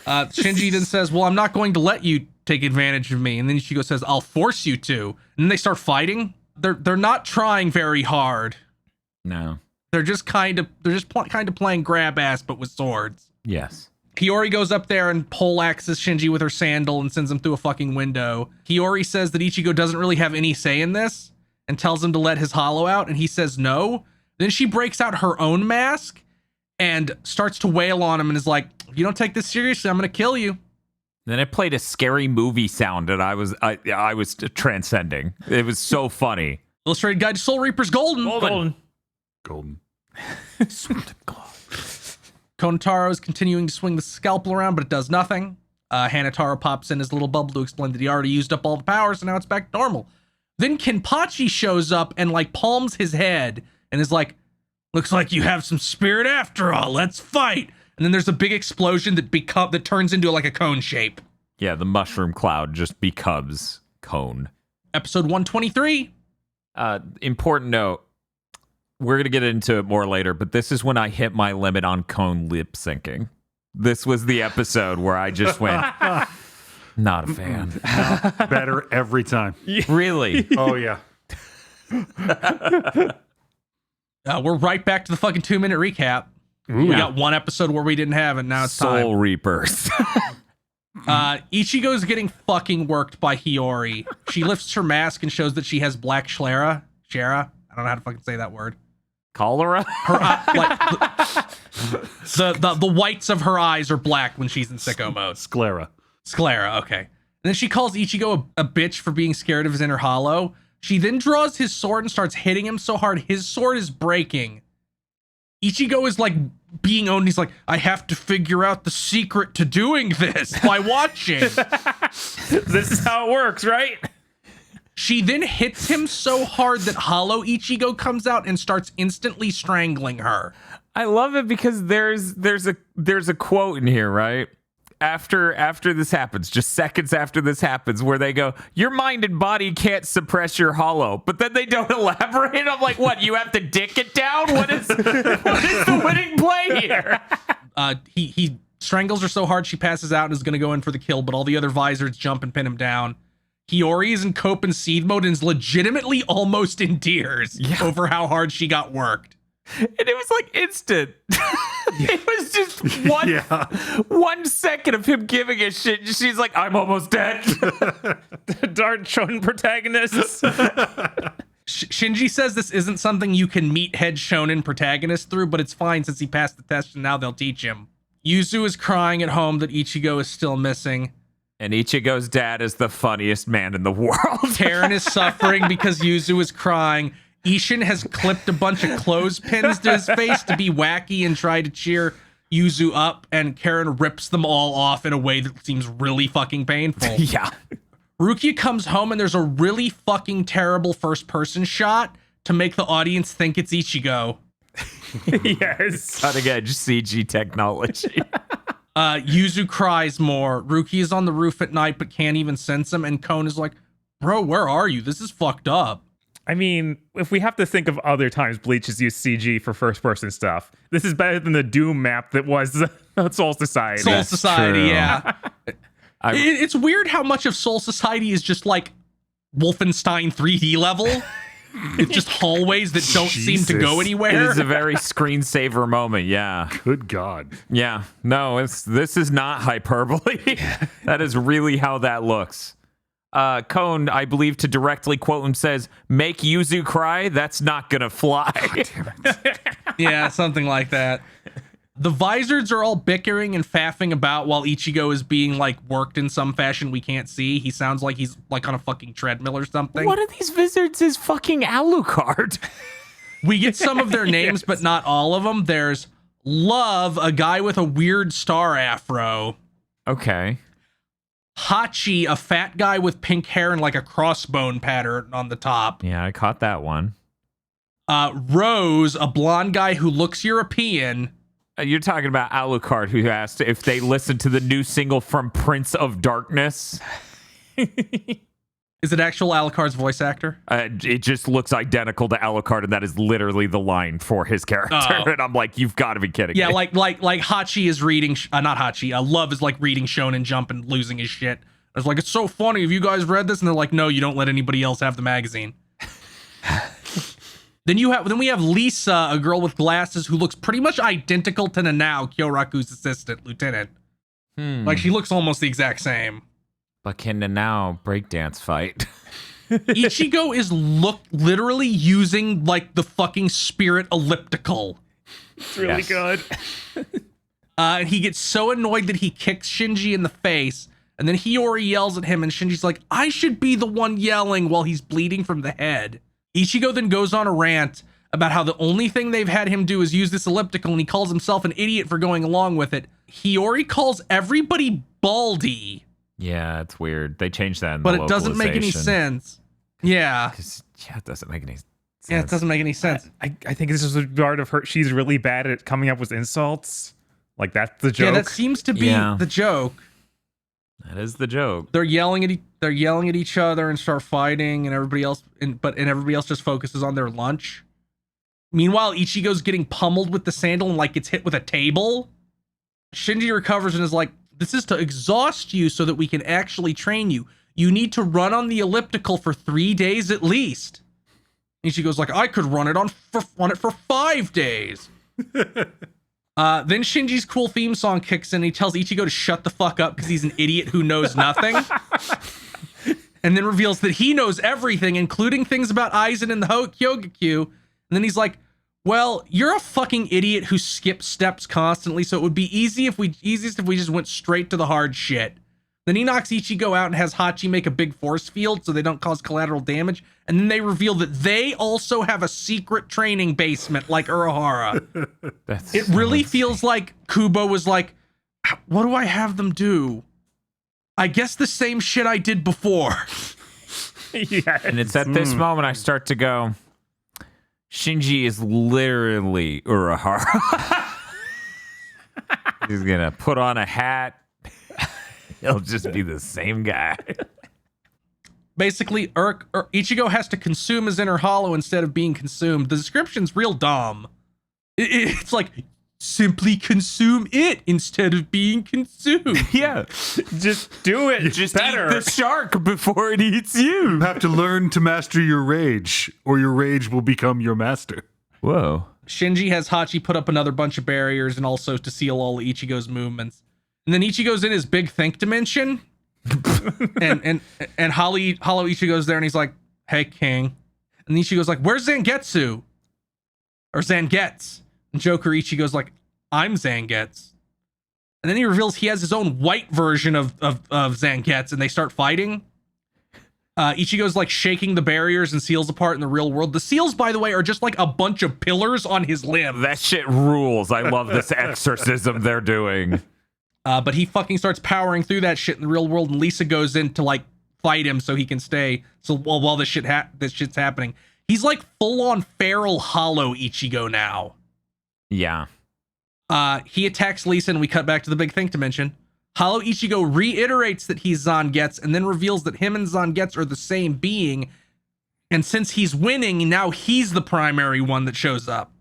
Shinji then says, well, I'm not going to let you take advantage of me. And then Ichigo says, I'll force you to. And then they start fighting. They're not trying very hard. No. They're just kind of playing grab ass, but with swords. Yes. Hiyori goes up there and poleaxes Shinji with her sandal and sends him through a fucking window. Hiyori says that Ichigo doesn't really have any say in this and tells him to let his hollow out, and he says no. Then she breaks out her own mask and starts to wail on him and is like, if you don't take this seriously, I'm going to kill you. Then it played a scary movie sound that I was transcending. It was so funny. Illustrated Guide to Soul Reapers Golden. Golden. Konotaro is continuing to swing the scalpel around, but it does nothing. Hanataro pops in his little bubble to explain that he already used up all the power, so now it's back to normal. Then Kenpachi shows up and like palms his head and is like, looks like you have some spirit after all. Let's fight. And then there's a big explosion that turns into like a cone shape. Yeah, the mushroom cloud just becomes cone. Episode 123. Important note. We're going to get into it more later, but this is when I hit my limit on cone lip syncing. This was the episode where I just went, not a fan. Better every time. Really? Oh, yeah. We're right back to the fucking 2-minute recap. We got one episode where we didn't have it. Now it's time. Soul Reapers. Ichigo's getting fucking worked by Hiyori. She lifts her mask and shows that she has black sclera. I don't know how to fucking say that word. Cholera? Her the whites of her eyes are black when she's in sicko mode. Sclera, okay. And then she calls Ichigo a bitch for being scared of his inner hollow. She then draws his sword and starts hitting him so hard his sword is breaking. Ichigo is like being owned. He's like, I have to figure out the secret to doing this by watching. This is how it works, right? She then hits him so hard that Hollow Ichigo comes out and starts instantly strangling her. I love it because there's a quote in here, right? After this happens, just seconds after this happens, where they go, your mind and body can't suppress your hollow, but then they don't elaborate. I'm like, what, you have to dick it down? What is the winning play here? He strangles her so hard she passes out and is going to go in for the kill, but all the other visors jump and pin him down. Hiyori is in cope and seed mode and is legitimately almost in tears over how hard she got worked. And it was like instant. It was just 1 second of him giving a shit. She's like, I'm almost dead. Darn shonen protagonists. Shinji says this isn't something you can meet head shonen protagonist through, but it's fine since he passed the test and now they'll teach him. Yuzu is crying at home that Ichigo is still missing. And Ichigo's dad is the funniest man in the world. Karen is suffering because Yuzu is crying. Ishin has clipped a bunch of clothespins to his face to be wacky and try to cheer Yuzu up, and Karen rips them all off in a way that seems really fucking painful. Yeah. Rukia comes home and there's a really fucking terrible first-person shot to make the audience think it's Ichigo. Yes. Cutting edge CG technology. Yuzu cries more. Ruki is on the roof at night but can't even sense him, and Kon is like, bro, where are you? This is fucked up. I mean, if we have to think of other times Bleach has used CG for first-person stuff, this is better than the Doom map that was Soul Society. Soul Society, true. yeah. It's weird how much of Soul Society is just like Wolfenstein 3D level. It's just hallways that don't seem to go anywhere. It is a very screensaver moment, yeah. Good God. Yeah, no, this is not hyperbole. That is really how that looks. Kon, I believe, to directly quote him, says, make Yuzu cry? That's not gonna fly. Yeah, something like that. The Vizards are all bickering and faffing about while Ichigo is being like worked in some fashion we can't see. He sounds like he's like on a fucking treadmill or something. One of these wizards is fucking Alucard. We get some of their names, but not all of them. There's Love, a guy with a weird star afro. Okay. Hachi, a fat guy with pink hair and like a crossbone pattern on the top. Yeah, I caught that one. Rose, a blonde guy who looks European. You're talking about Alucard, who asked if they listened to the new single from Prince of Darkness. Is it actual Alucard's voice actor? It just looks identical to Alucard, and that is literally the line for his character. Oh. And I'm like, you've got to be kidding Yeah, me. like Hachi is reading, not Hachi, Love is like reading Shonen Jump and losing his shit. I was like, it's so funny. Have you guys read this? And they're like, no, you don't let anybody else have the magazine. Then we have Lisa, a girl with glasses who looks pretty much identical to Nanao, Kyoraku's assistant, lieutenant. Like, she looks almost the exact same. But can the now breakdance fight? Ichigo is literally using, like, the fucking spirit elliptical. It's really good. And he gets so annoyed that he kicks Shinji in the face. And then Hiyori yells at him, and Shinji's like, I should be the one yelling while he's bleeding from the head. Ichigo then goes on a rant about how the only thing they've had him do is use this elliptical, and he calls himself an idiot for going along with it. Hiyori calls everybody Baldy. Yeah, it's weird. They changed that in but the it doesn't make any sense. Yeah. Yeah, it doesn't make any sense. Yeah, it doesn't make any sense. I think this is a part of her. She's really bad at coming up with insults. Like, that's the joke. Yeah, that seems to be the joke. That is the joke. They're yelling at each other and start fighting, and everybody else everybody else just focuses on their lunch. Meanwhile, Ichigo's getting pummeled with the sandal and like gets hit with a table. Shinji recovers and is like, this is to exhaust you so that we can actually train you. You need to run on the elliptical for 3 days at least. Ichigo's like, I could run it for 5 days. Then Shinji's cool theme song kicks in and he tells Ichigo to shut the fuck up because he's an idiot who knows nothing. And then reveals that he knows everything, including things about Aizen and the Hyogakyu. And then he's like, well, you're a fucking idiot who skips steps constantly, so it would be easiest if we just went straight to the hard shit. Then he knocks Ichigo out and has Hachi make a big force field so they don't cause collateral damage. And then they reveal that they also have a secret training basement like Urahara. It really feels like Kubo was like, what do I have them do? I guess the same shit I did before. Yeah. And it's at this moment I start to go, Shinji is literally Urahara. He's going to put on a hat. He'll just be the same guy. Basically, Ichigo has to consume his inner hollow instead of being consumed. The description's real dumb. It's like, simply consume it instead of being consumed. Yeah. Just do it. Just better. eat the shark before it eats you. You have to learn to master your rage, or your rage will become your master. Whoa. Shinji has Hachi put up another bunch of barriers and also to seal all of Ichigo's movements. And then Ichigo's in his big think dimension. and Hollow Ichigo's there and he's like, hey, King. And Ichigo's like, where's Zangetsu? Or Zangetsu? And Joker Ichigo's like, I'm Zangetsu. And then he reveals he has his own white version of Zangetsu and they start fighting. Ichigo's like shaking the barriers and seals apart in the real world. The seals, by the way, are just like a bunch of pillars on his limb. That shit rules. I love this exorcism they're doing. But he fucking starts powering through that shit in the real world, and Lisa goes in to like fight him so he can stay. So while this shit's happening, he's like full on feral Hollow Ichigo now. Yeah. He attacks Lisa, and we cut back to the big think dimension. Hollow Ichigo reiterates that he's Zangetsu, and then reveals that him and Zangetsu are the same being. And since he's winning, now he's the primary one that shows up.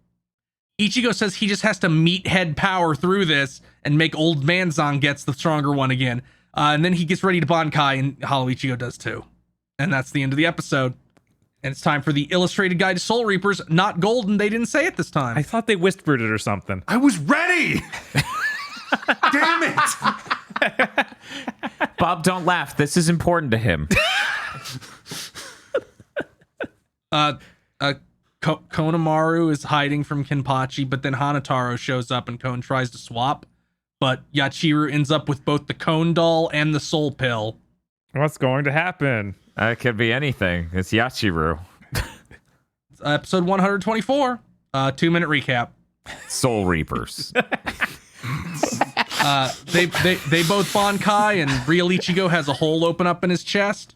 Ichigo says he just has to meathead power through this and make old man Zangetsu the stronger one again. And then he gets ready to Bankai, and Hollow Ichigo does too. And that's the end of the episode. And it's time for the illustrated guide to Soul Reapers. Not golden. They didn't say it this time. I thought they whispered it or something. I was ready! Damn it! Bob, don't laugh. This is important to him. Konamaru is hiding from Kenpachi, but then Hanataro shows up and Kon tries to swap. But Yachiru ends up with both the Kon doll and the soul pill. What's going to happen? It could be anything. It's Yachiru. Episode 124. 2-minute recap. Soul Reapers. They both Bankai, and real Ichigo has a hole open up in his chest.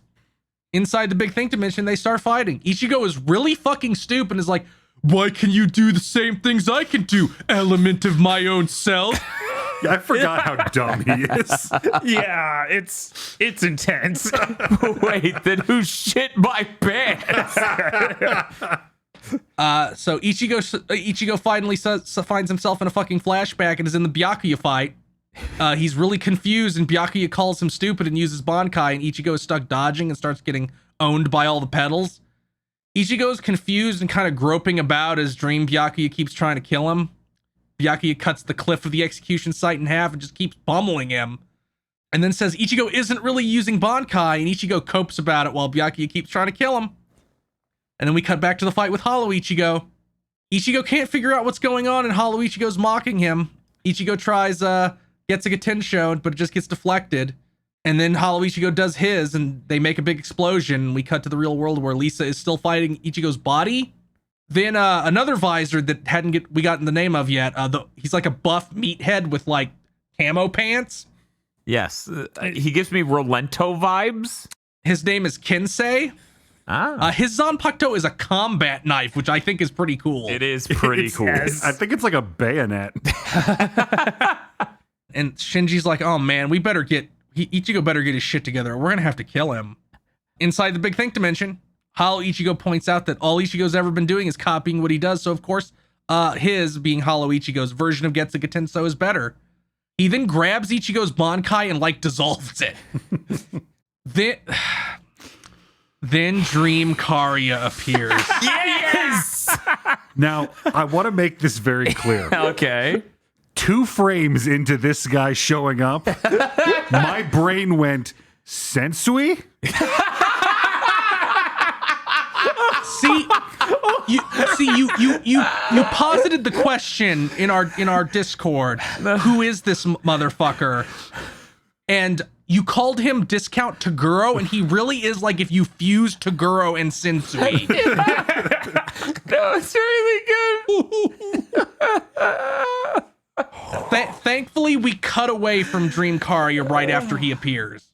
Inside the big think dimension, they start fighting. Ichigo is really fucking stupid and is like, why can you do the same things I can do, element of my own self? Yeah, I forgot how dumb he is. Yeah, it's intense. Wait, then who shit my pants? So Ichigo finally finds himself in a fucking flashback and is in the Byakuya fight. He's really confused, and Byakuya calls him stupid and uses Bankai, and Ichigo is stuck dodging and starts getting owned by all the pedals. Ichigo's confused and kind of groping about as Dream Byakuya keeps trying to kill him. Byakuya cuts the cliff of the execution site in half and just keeps pummeling him. and then says Ichigo isn't really using Bankai, and Ichigo copes about it while Byakuya keeps trying to kill him. And then we cut back to the fight with Hollow Ichigo. Ichigo can't figure out what's going on, and Hollow Ichigo's mocking him. Ichigo tries Getsuga Tensho, but it just gets deflected. And then Hollow Ichigo does his, and they make a big explosion. We cut to the real world where Lisa is still fighting Ichigo's body. Then another visor that we gotten the name of yet. He's like a buff meathead with like camo pants. Yes, he gives me Rolento vibes. His name is Kensei. His Zanpakuto is a combat knife, which I think is pretty cool. It is pretty cool. I think it's like a bayonet. And Shinji's like, oh man, Ichigo better get his shit together. We're gonna have to kill him. Inside the Big Think Dimension, Hollow Ichigo points out that all Ichigo's ever been doing is copying what he does. So of course, his, being Hollow Ichigo's version of Getsuga Tensho, is better. He then grabs Ichigo's Bankai and like dissolves it. Then Dream Karya appears. Yes! Now, I want to make this very clear. Okay. 2 frames into this guy showing up, my brain went, Sensui? You posited the question in our Discord. Who is this motherfucker? And you called him Discount Toguro, and he really is like if you fused Toguro and Sensui. That was really good. Thankfully, we cut away from Dream Karya right after he appears.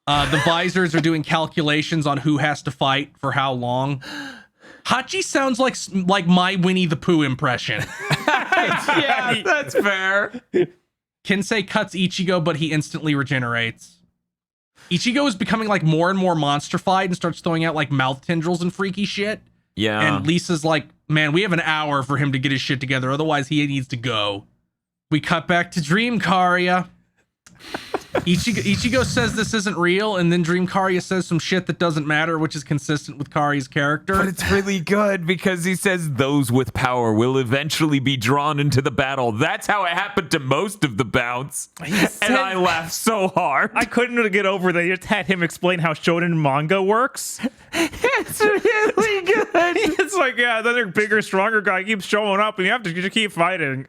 The visors are doing calculations on who has to fight for how long. Hachi sounds like my Winnie the Pooh impression. Yeah, that's fair. Kensei cuts Ichigo, but he instantly regenerates. Ichigo is becoming like more and more monsterfied and starts throwing out like mouth tendrils and freaky shit. Yeah. And Lisa's like, man, we have an hour for him to get his shit together. Otherwise, he needs to go. We cut back to Dream Karya. Ichigo says this isn't real, and then Dream Karya says some shit that doesn't matter, which is consistent with Karya's character. But it's really good because he says those with power will eventually be drawn into the battle. That's how it happened to most of the bouts. And I laughed so hard. I couldn't get over they just had him explain how shonen manga works. It's really good. It's like, yeah, another bigger, stronger guy keeps showing up, and you have to just keep fighting.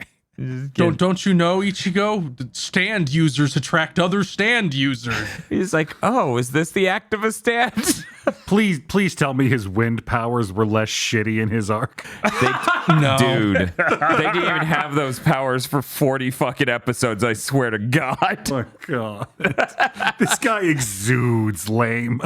Don't you know, Ichigo? Stand users attract other stand users. He's like, oh, is this the act of a stand? Please tell me his wind powers were less shitty in his arc. No. Dude, they didn't even have those powers for 40 fucking episodes, I swear to God. Oh my God. This guy exudes lame.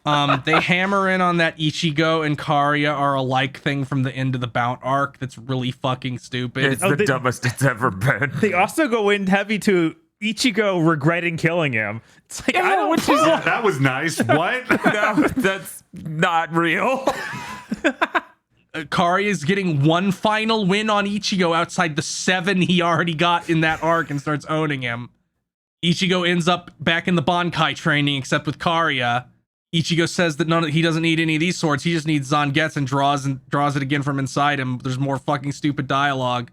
They hammer in on that Ichigo and Karya are a like thing from the end of the Bount arc that's really fucking stupid. It's the dumbest it's ever been. They also go in heavy to Ichigo regretting killing him. It's like, I don't That was nice. What? No, that's not real. Karya is getting one final win on Ichigo outside the 7 he already got in that arc and starts owning him. Ichigo ends up back in the Bankai training except with Karya. Ichigo says that he doesn't need any of these swords. He just needs Zangetsu and draws it again from inside him. There's more fucking stupid dialogue.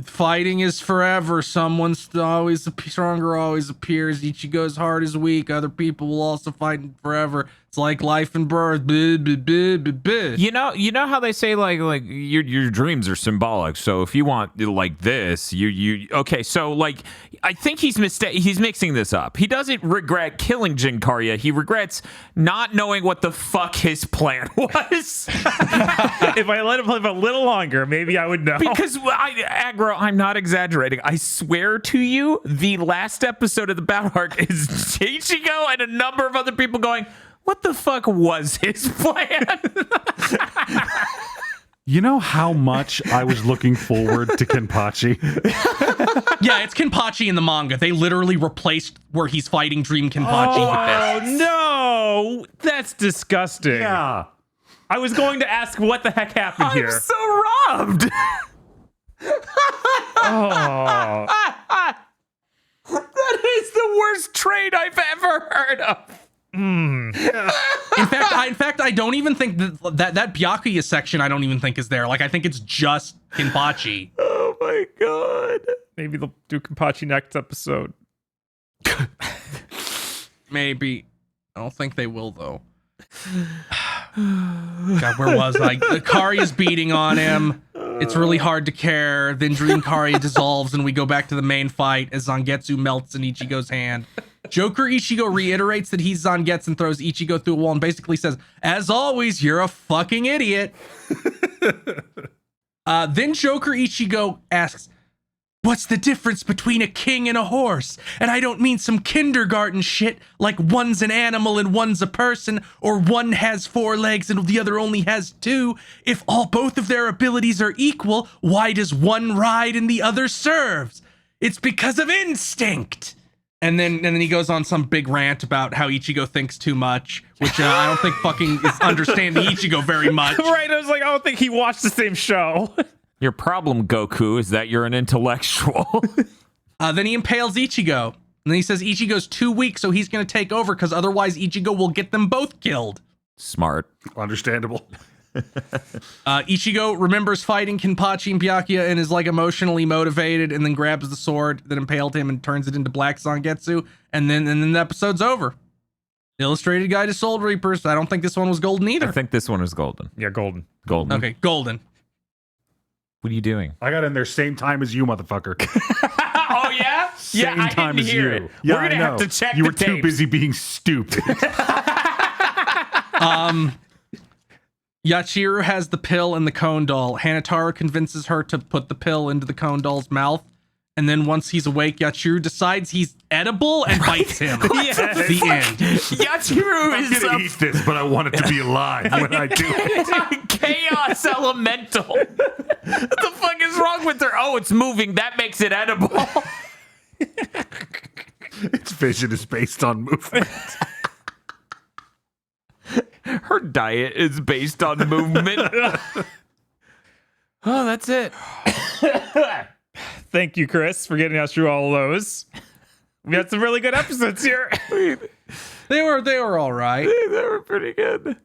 Fighting is forever. Someone's always stronger always appears. Ichigo's heart is weak. Other people will also fight forever. It's like life and birth. Blah, blah, blah, blah, blah. You know how they say like your dreams are symbolic. So if you want like this, you okay. So like I think he's mixing this up. He doesn't regret killing Jin Karya. He regrets not knowing what the fuck his plan was. If I let him live a little longer, maybe I would know. Because Aggro, I'm not exaggerating. I swear to you, the last episode of the Battle Arc is Ichigo and a number of other people going, what the fuck was his plan? You know how much I was looking forward to Kenpachi? Yeah, it's Kenpachi in the manga. They literally replaced where he's fighting Dream Kenpachi with this. Oh, no. That's disgusting. Yeah. I was going to ask what the heck happened here. I'm so robbed. Oh. That is the worst trade I've ever heard of. In fact, I don't even think that Byakuya section I don't even think is there. Like, I think it's just Kenpachi. Oh my God. Maybe they'll do Kenpachi next episode. Maybe. I don't think they will, though. God, where was I? Karya's beating on him. It's really hard to care. Then Dream Karya dissolves, and we go back to the main fight as Zangetsu melts in Ichigo's hand. Joker Ichigo reiterates that he's Zangetsu and throws Ichigo through a wall and basically says, "As always, you're a fucking idiot." Then Joker Ichigo asks, "What's the difference between a king and a horse? And I don't mean some kindergarten shit like one's an animal and one's a person, or one has 4 legs and the other only has 2. If both of their abilities are equal, why does one ride and the other serves? It's because of instinct." And then he goes on some big rant about how Ichigo thinks too much, which I don't think fucking is understanding Ichigo very much. Right, I was like, I don't think he watched the same show. Your problem, Goku, is that you're an intellectual. Then he impales Ichigo. And then he says Ichigo's too weak, so he's going to take over because otherwise Ichigo will get them both killed. Smart. Understandable. Ichigo remembers fighting Kenpachi and Byakuya and is like emotionally motivated, and then grabs the sword that impaled him and turns it into Black Zangetsu. And then the episode's over. Illustrated Guide to Soul Reapers. I don't think this one was golden either. I think this one is golden. Yeah, golden. Golden. Okay, golden. What are you doing? I got in there same time as you, motherfucker. Oh, yeah? Same I time didn't as hear you. it. Yeah, We're going to I know. have to check You the were too tapes. busy being stupid. Yachiru has the pill and the cone doll. Hanataro convinces her to put the pill into the cone doll's mouth. And then once he's awake, Yachiru decides he's edible and bites him. Yes. The end. Yachiru I'm is gonna eat this, but I want it to be alive when I do it. chaos elemental. What the fuck is wrong with her? Oh, it's moving. That makes it edible. Its vision is based on movement. Her diet is based on movement. Oh, that's it. Thank you, Chris, for getting us through all of those. We had some really good episodes here. They were all right. They were pretty good.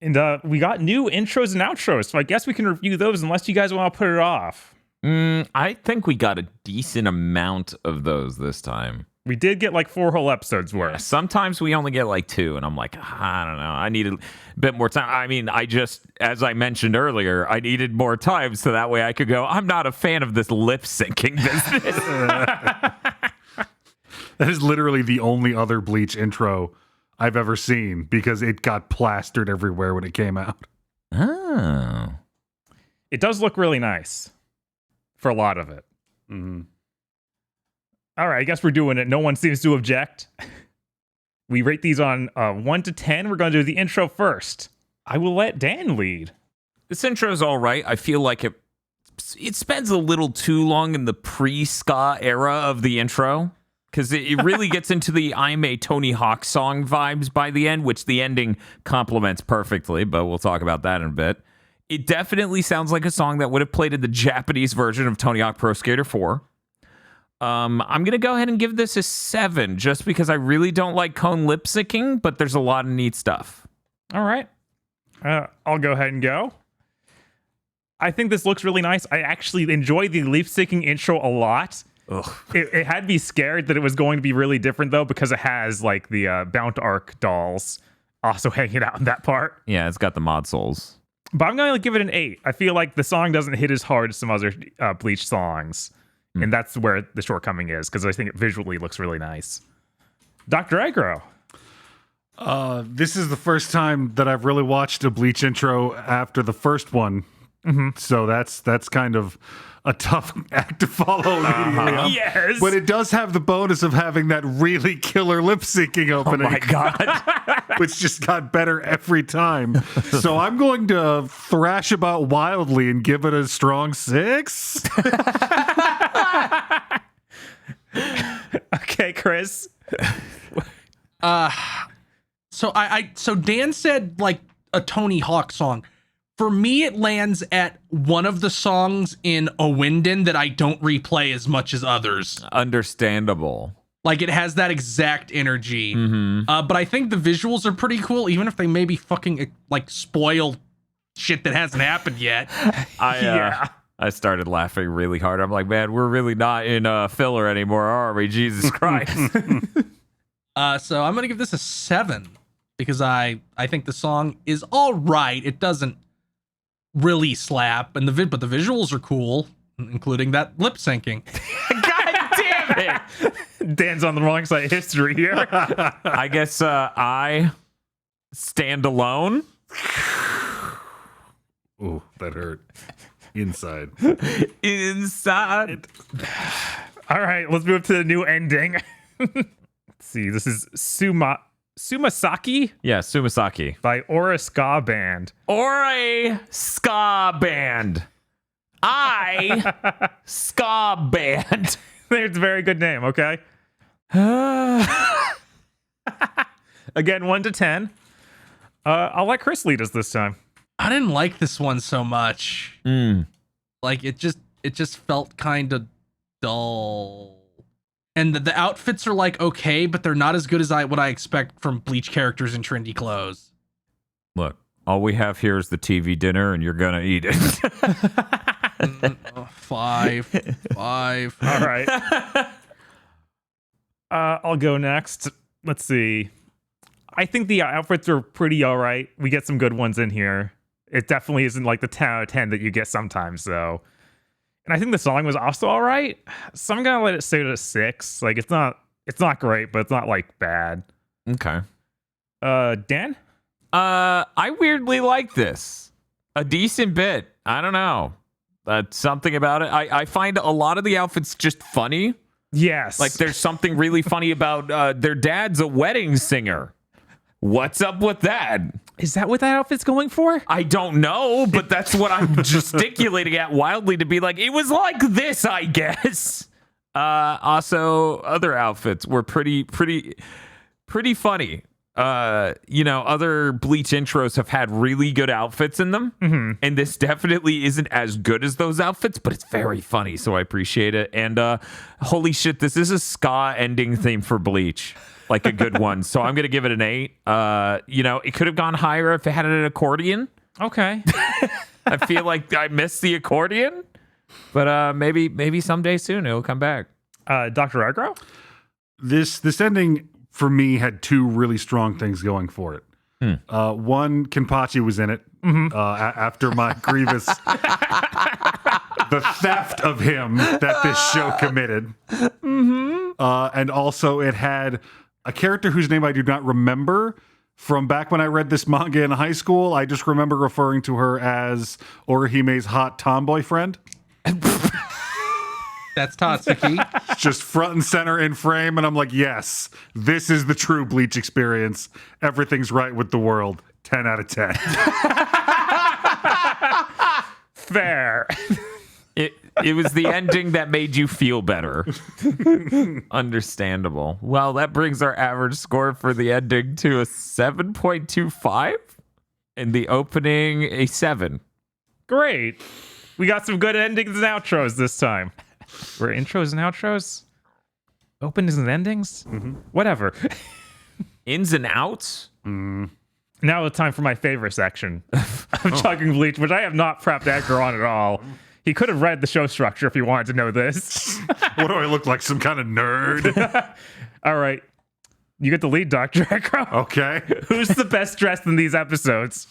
And we got new intros and outros, so I guess we can review those unless you guys want to put it off. I think we got a decent amount of those this time. We did get like 4 whole episodes worth. Sometimes we only get like 2, and I'm like, I don't know. I need a bit more time. I mean, as I mentioned earlier, I needed more time so that way I could go, I'm not a fan of this lip syncing business. That is literally the only other Bleach intro I've ever seen because it got plastered everywhere when it came out. Oh. It does look really nice for a lot of it. Mm-hmm. All right, I guess we're doing it. No one seems to object. We rate these on 1 to 10. We're going to do the intro first. I will let Dan lead. This intro's all right. I feel like it spends a little too long in the pre-ska era of the intro because it really gets into the I'm a Tony Hawk song vibes by the end, which the ending complements perfectly, but we'll talk about that in a bit. It definitely sounds like a song that would have played in the Japanese version of Tony Hawk Pro Skater 4. I'm going to go ahead and give this a 7 just because I really don't like cone lip syncing, but there's a lot of neat stuff. All right. I'll go ahead and go. I think this looks really nice. I actually enjoy the lip syncing intro a lot. It had me scared that it was going to be really different, though, because it has like the Bound Arc dolls also hanging out in that part. Yeah, it's got the mod souls. But I'm going to give it an 8. I feel like the song doesn't hit as hard as some other Bleach songs. And that's where the shortcoming is, because I think it visually looks really nice. Dr. Agro. This is the first time that I've really watched a Bleach intro after the first one. Mm-hmm. So that's kind of a tough act to follow immediately. Yes. But it does have the bonus of having that really killer lip syncing opening. Oh my God. Which just got better every time. So I'm going to thrash about wildly and give it a strong 6. Okay, Chris. So Dan said like a Tony Hawk song. For me, it lands at one of the songs in Owinden that I don't replay as much as others. Understandable. Like it has that exact energy. But I think the visuals are pretty cool, even if they maybe fucking like spoil shit that hasn't happened yet. I I started laughing really hard. I'm like, man, we're really not in filler anymore, are we? Jesus Christ. So I'm gonna give this a 7 because I think the song is all right. It doesn't really slap, but the visuals are cool, including that lip syncing. God damn it. Dan's on the wrong side of history here. I guess I stand alone. Ooh, that hurt. Inside. Inside. All right, let's move to the new ending. Let's see. This is Sumasaki Yeah, Sumasaki. by Aura Ska Band. Or a ska band. Ska band. It's a very good name, okay? Again, 1 to 10. I'll let Chris lead us this time. I didn't like this one so much. Like it just felt kind of dull. And the outfits are like okay, but they're not as good as what I expect from Bleach characters in trendy clothes. Look, all we have here is the TV dinner, and you're gonna eat it. 5. All right. I'll go next. Let's see. I think the outfits are pretty all right. We get some good ones in here. It definitely isn't like the 10 out of 10 that you get sometimes, though. And I think the song was also all right. So I'm gonna let it stay at a 6. Like it's not great, but it's not like bad. Okay. Dan? I weirdly like this. A decent bit. I don't know. Something about it. I find a lot of the outfits just funny. Yes. Like there's something really funny about their dad's a wedding singer. What's up with that? Is that what that outfit's going for? I don't know, but that's what I'm gesticulating at wildly to be like, it was like this, I guess. Also, other outfits were pretty funny. Other Bleach intros have had really good outfits in them, and this definitely isn't as good as those outfits, but it's very funny, so I appreciate it. And holy shit, this is a ska ending theme for Bleach. Like a good one. So I'm gonna give it an 8. It could have gone higher if it had an accordion. Okay. I feel like I missed the accordion, but maybe someday soon it'll come back. Dr. Aggro? This ending for me had 2 really strong things going for it. One, Kenpachi was in it after my grievous the theft of him that this show committed. And also it had a character whose name I do not remember from back when I read this manga in high school. I just remember referring to her as Orihime's hot tomboy friend. That's Tatsuki. Just front and center in frame, and I'm like, yes, this is the true Bleach experience. Everything's right with the world. 10 out of 10. Fair. It was the ending that made you feel better. Understandable. Well, that brings our average score for the ending to a 7.25, and the opening a 7. Great. We got some good endings and outros this time. We're intros and outros? Openings and endings? Whatever. Ins and outs? Now it's time for my favorite section of Chugging Bleach, which I have not prepped Edgar on at all. He could have read the show structure if he wanted to know this. What do I look like, some kind of nerd? All right. You get the lead, Dr. Echo. Okay. Who's the best dressed in these episodes?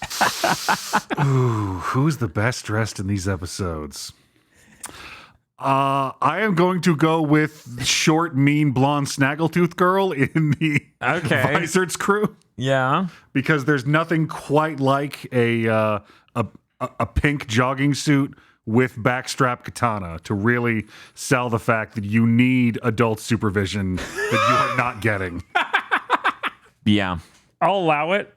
Ooh, who's the best dressed in these episodes? I am going to go with short, mean, blonde, snaggletooth girl in the Vizard's crew. Yeah. Because there's nothing quite like a pink jogging suit with backstrap katana to really sell the fact that you need adult supervision that you are not getting. Yeah. I'll allow it.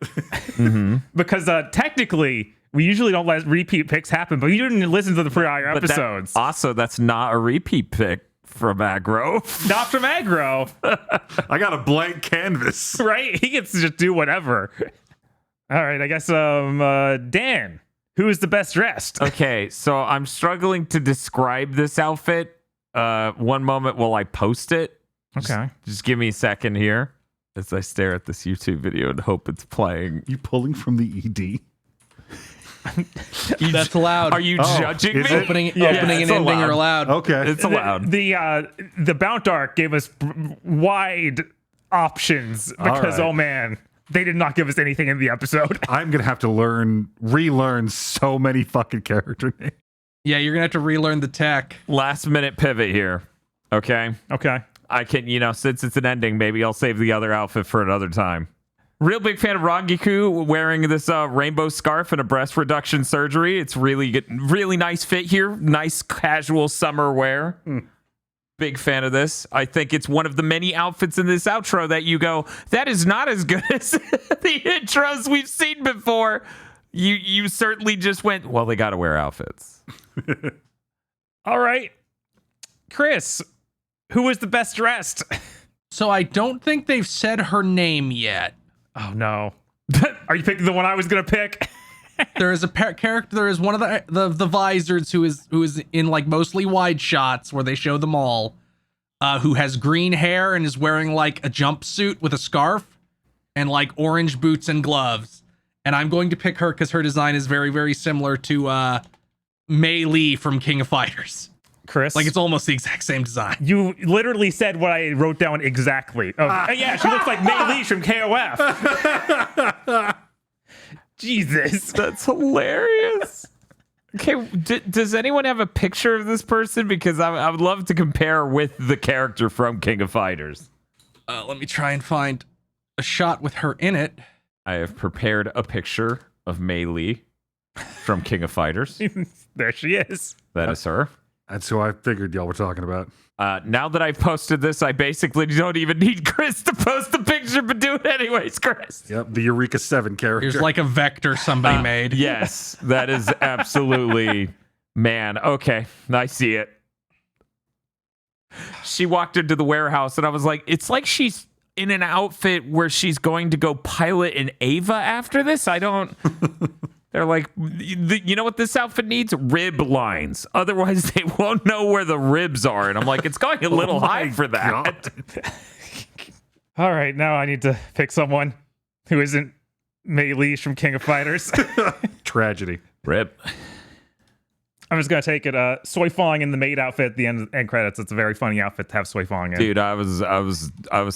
Because technically, we usually don't let repeat picks happen, but you didn't listen to the prior episodes. That's not a repeat pick from Aggro. Not from Aggro. I got a blank canvas. Right? He gets to just do whatever. All right, I guess Dan, who is the best dressed? Okay, so I'm struggling to describe this outfit. One moment while I post it. Okay. Just give me a second here as I stare at this YouTube video and hope it's playing. You pulling from the ED? That's allowed. Are you judging is me? it? Opening Yeah, and it's ending allowed. are allowed. Okay. It's allowed. The Bount Arc gave us wide options because, right. oh man, they did not give us anything in the episode. I'm going to have to relearn so many fucking character names. Yeah, you're gonna have to relearn the tech. Last minute pivot here. Okay. Okay. I can, since it's an ending, maybe I'll save the other outfit for another time. Real big fan of Rangiku wearing this rainbow scarf and a breast reduction surgery. It's really good, really nice fit here. Nice casual summer wear. Big fan of this. I think it's one of the many outfits in this outro that you go, that is not as good as the intros we've seen before. You certainly just went, well, they got to wear outfits. All right. Chris, who was the best dressed? So I don't think they've said her name yet. Oh no. Are you picking the one I was gonna pick? There is a character. There is one of the visors who is in like mostly wide shots where they show them all, who has green hair and is wearing like a jumpsuit with a scarf and like orange boots and gloves. And I'm going to pick her because her design is very, very similar to Mei Lee from King of Fighters. Chris, Like it's almost the exact same design. you literally said what I wrote down exactly. Oh, yeah, she looks like Mei Lee from KOF. Jesus. That's hilarious. Okay, does anyone have a picture of this person? Because I would love to compare with the character from King of Fighters. Let me try and find a shot with her in it. I have prepared a picture of Mei Lee from King of Fighters. There she is. That is her. That's who I figured y'all were talking about. Now that I've posted this, I basically don't even need Chris to post the picture, but do it anyways, Chris. Yep, the Eureka 7 character. Here's like a vector somebody made. Yes, that is absolutely, man. Okay, I see it. She walked into the warehouse and I was like, it's like she's in an outfit where she's going to go pilot an Ava after this. They're like, you know what this outfit needs? Rib lines. Otherwise, they won't know where the ribs are. And I'm like, it's going a little high for that. All right, now I need to pick someone who isn't Mei Lee from King of Fighters. Tragedy. Rip. I'm just gonna take it. Soy Fong in the maid outfit at the end credits. It's a very funny outfit to have Soy Fong in. Dude, I was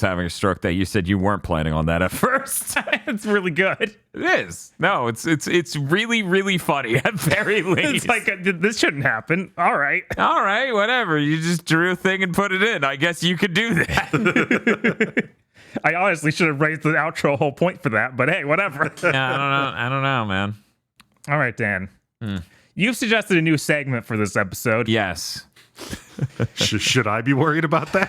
having a stroke that you said you weren't planning on that at first. It's really good. It is. No, it's really, really funny at very least. It's like this shouldn't happen. All right. All right, whatever. You just drew a thing and put it in. I guess you could do that. I honestly should have raised the outro whole point for that, but hey, whatever. Yeah, I don't know, man. All right, Dan. You've suggested a new segment for this episode. Yes. Should I be worried about that?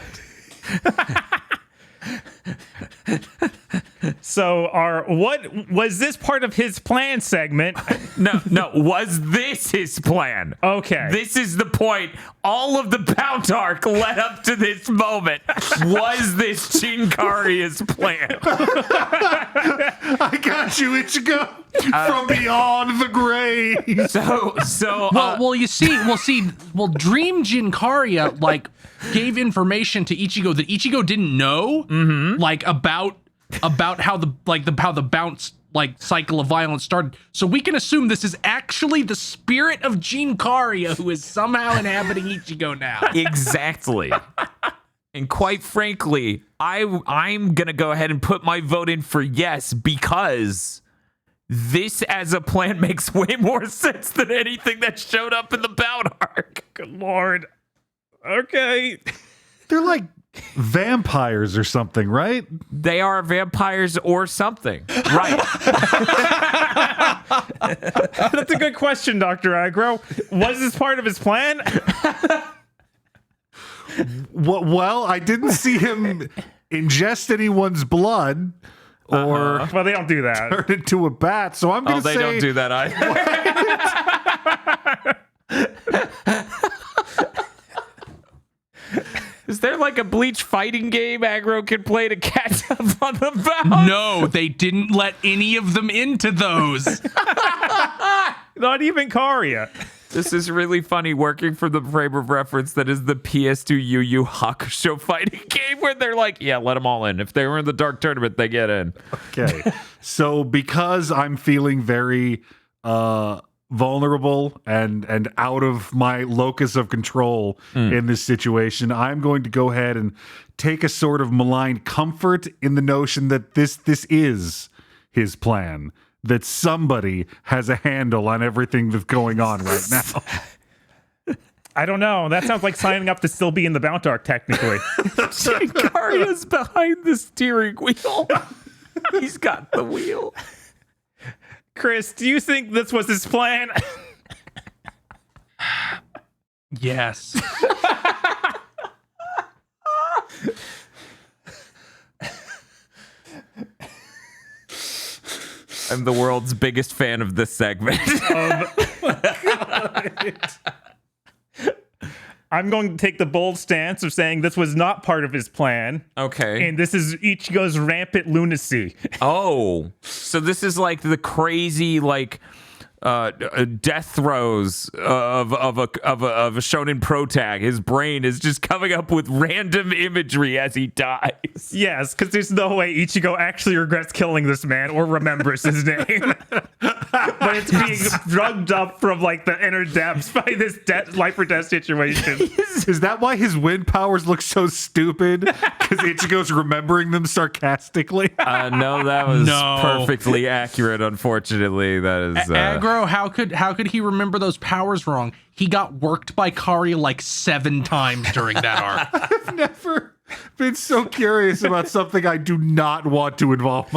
So, what was this part of his plan segment? No. Was this his plan? Okay. This is the point. All of the Bound Arc led up to this moment. Was this Chinkaria's plan? I got you, Ichigo, from beyond the grave. So. Well, Dream Jinkaria like gave information to Ichigo that Ichigo didn't know, like about how the bounce like cycle of violence started. So we can assume this is actually the spirit of Jinkaria who is somehow inhabiting Ichigo now. Exactly. And quite frankly, I'm gonna go ahead and put my vote in for yes, because this as a plan makes way more sense than anything that showed up in the Bound Arc. Good Lord. Okay. They're like vampires or something, right? They are vampires or something. Right. That's a good question, Dr. Agro. Was this part of his plan? Well, I didn't see him ingest anyone's blood or Well, they don't do that. turn into a bat, so I'm going to They say don't do that either. Is there like a Bleach fighting game Aggro can play to catch up on the Bound? No, they didn't let any of them into those. Not even Karia. This is really funny working for the frame of reference that is the PS2 Yu Yu Hakusho fighting game where they're like, yeah, let them all in. If they were in the Dark Tournament, they get in. Okay. So because I'm feeling very vulnerable and out of my locus of control in this situation, I'm going to go ahead and take a sort of malign comfort in the notion that this is his plan, that somebody has a handle on everything that's going on right now. I don't know. That sounds like signing up to still be in the Bounty Arc, technically. Chikaria's behind the steering wheel. He's got the wheel. Chris, do you think this was his plan? Yes. I'm the world's biggest fan of this segment. I'm going to take the bold stance of saying this was not part of his plan. Okay. And this is Ichigo's rampant lunacy. Oh, so this is like the crazy, like, death throes of a shonen protag. His brain is just coming up with random imagery as he dies. Yes, because there's no way Ichigo actually regrets killing this man or remembers his name. But it's being drugged up from like the inner depths by this life or death situation. Is that why his wind powers look so stupid? Because Ichigo's remembering them sarcastically? No, that was perfectly accurate. Unfortunately, that is Aggro, how could he remember those powers wrong? He got worked by Kari like 7 times during that arc. I've never been so curious about something I do not want to involve.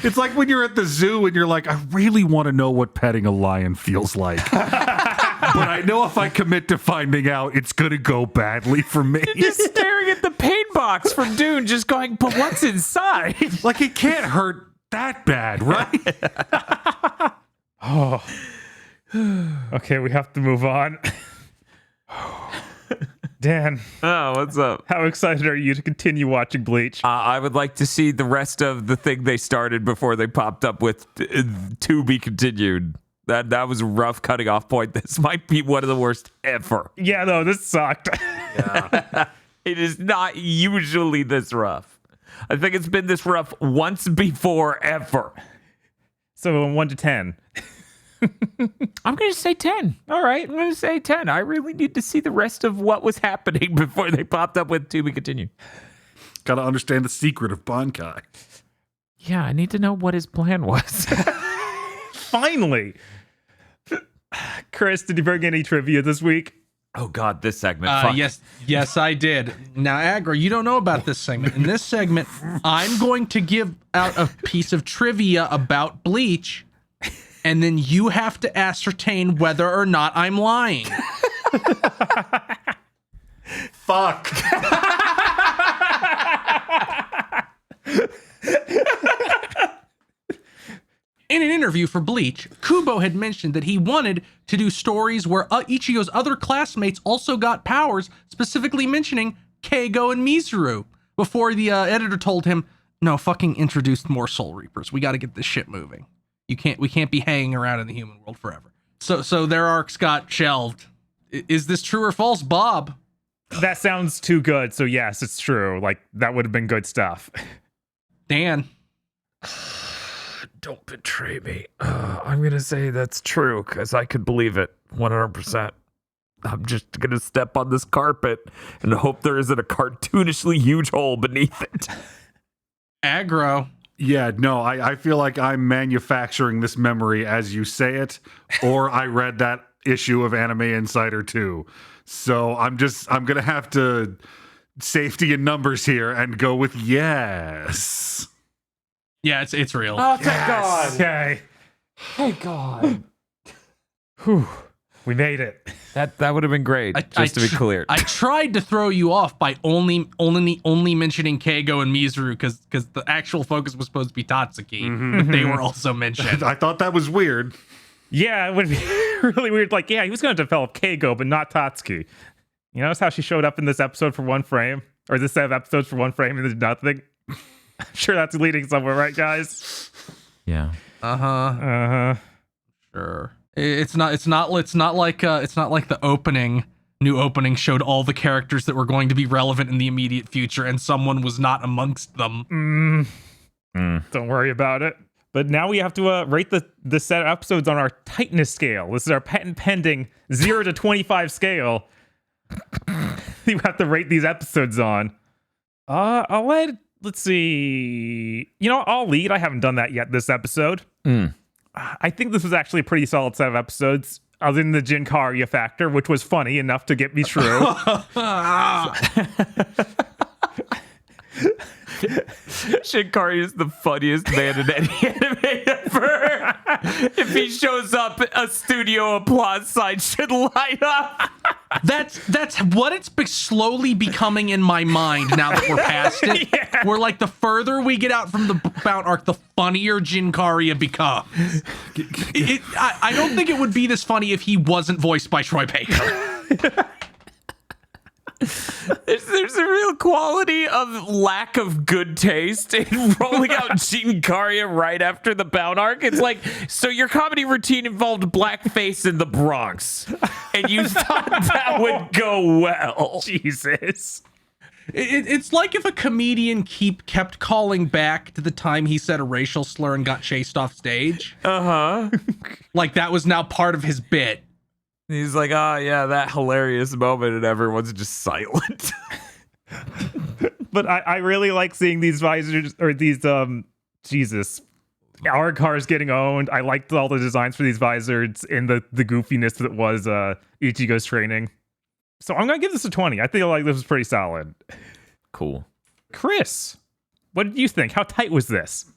It's like when you're at the zoo and you're like, I really want to know what petting a lion feels like. But I know if I commit to finding out, it's going to go badly for me. just staring at the paint box from Dune, just going, but what's inside? Like, it can't hurt that bad, right? Oh. Okay, we have to move on. Dan, Oh, what's up? how excited are you to continue watching Bleach? I would like to see the rest of the thing they started before they popped up with to be continued. That was a rough cutting off point. This might be one of the worst ever. Yeah, no, this sucked. It is not usually this rough. I think it's been this rough once before ever. So 1 to 10. I'm going to say 10. All right. I'm going to say 10. I really need to see the rest of what was happening before they popped up with to be continued. Got to understand the secret of Bankai. Yeah, I need to know what his plan was. Finally. Chris, did you bring any trivia this week? Oh, God, this segment. Fuck. Yes, I did. Now, Aggro, you don't know about this segment. In this segment, I'm going to give out a piece of trivia about Bleach, and then you have to ascertain whether or not I'm lying. Fuck. In an interview for Bleach, Kubo had mentioned that he wanted to do stories where Ichigo's other classmates also got powers, specifically mentioning Keigo and Mizuru, before the editor told him, no, fucking introduce more Soul Reapers. We got to get this shit moving. We can't be hanging around in the human world forever. So their arcs got shelved. Is this true or false, Bob? That sounds too good. So yes, it's true. Like, that would have been good stuff. Dan. Don't betray me. I'm going to say that's true because I could believe it 100%. I'm just going to step on this carpet and hope there isn't a cartoonishly huge hole beneath it. Aggro. Yeah, no, I feel like I'm manufacturing this memory as you say it, or I read that issue of Anime Insider too. So I'm going to have to safety in numbers here and go with yes. Yeah, it's real. Oh, thank God. Okay. Thank God. Whew. We made it. That would have been great, just to be clear. I tried to throw you off by only mentioning Keigo and Mizuru because the actual focus was supposed to be Tatsuki, but they were also mentioned. I thought that was weird. Yeah, it would be really weird. Like, yeah, he was going to develop Keigo, but not Tatsuki. You notice how she showed up in this episode for one frame? Or this set of episodes for one frame and there's nothing? I'm sure that's leading somewhere, right, guys? Yeah. Sure. It's not like the new opening showed all the characters that were going to be relevant in the immediate future, and someone was not amongst them. Don't worry about it. But now we have to rate the set of episodes on our tightness scale. This is our patent pending 0 to 25 scale. You have to rate these episodes on. Let's see. I'll lead. I haven't done that yet this episode. I think this was actually a pretty solid set of episodes, other than the Jinkarya factor, which was funny enough to get me through. Jinkarya is the funniest man in any anime ever. If he shows up, a studio applause sign should light up. That's what it's slowly becoming in my mind now that we're past it. Yeah. We're like, the further we get out from the Bound arc, the funnier Jinkarya becomes. I don't think it would be this funny if he wasn't voiced by Troy Baker. There's a real quality of lack of good taste in rolling out Jinkarya right after the Bound arc. It's like, so your comedy routine involved blackface in the Bronx, and you thought that would go well. Jesus. It's like if a comedian kept calling back to the time he said a racial slur and got chased off stage. Like that was now part of his bit. He's like, oh, yeah, that hilarious moment, and everyone's just silent. But I really like seeing these visors, or these, our cars getting owned. I liked all the designs for these visors and the goofiness that was Ichigo's training. So I'm going to give this a 20. I feel like this was pretty solid. Cool. Chris, what did you think? How tight was this?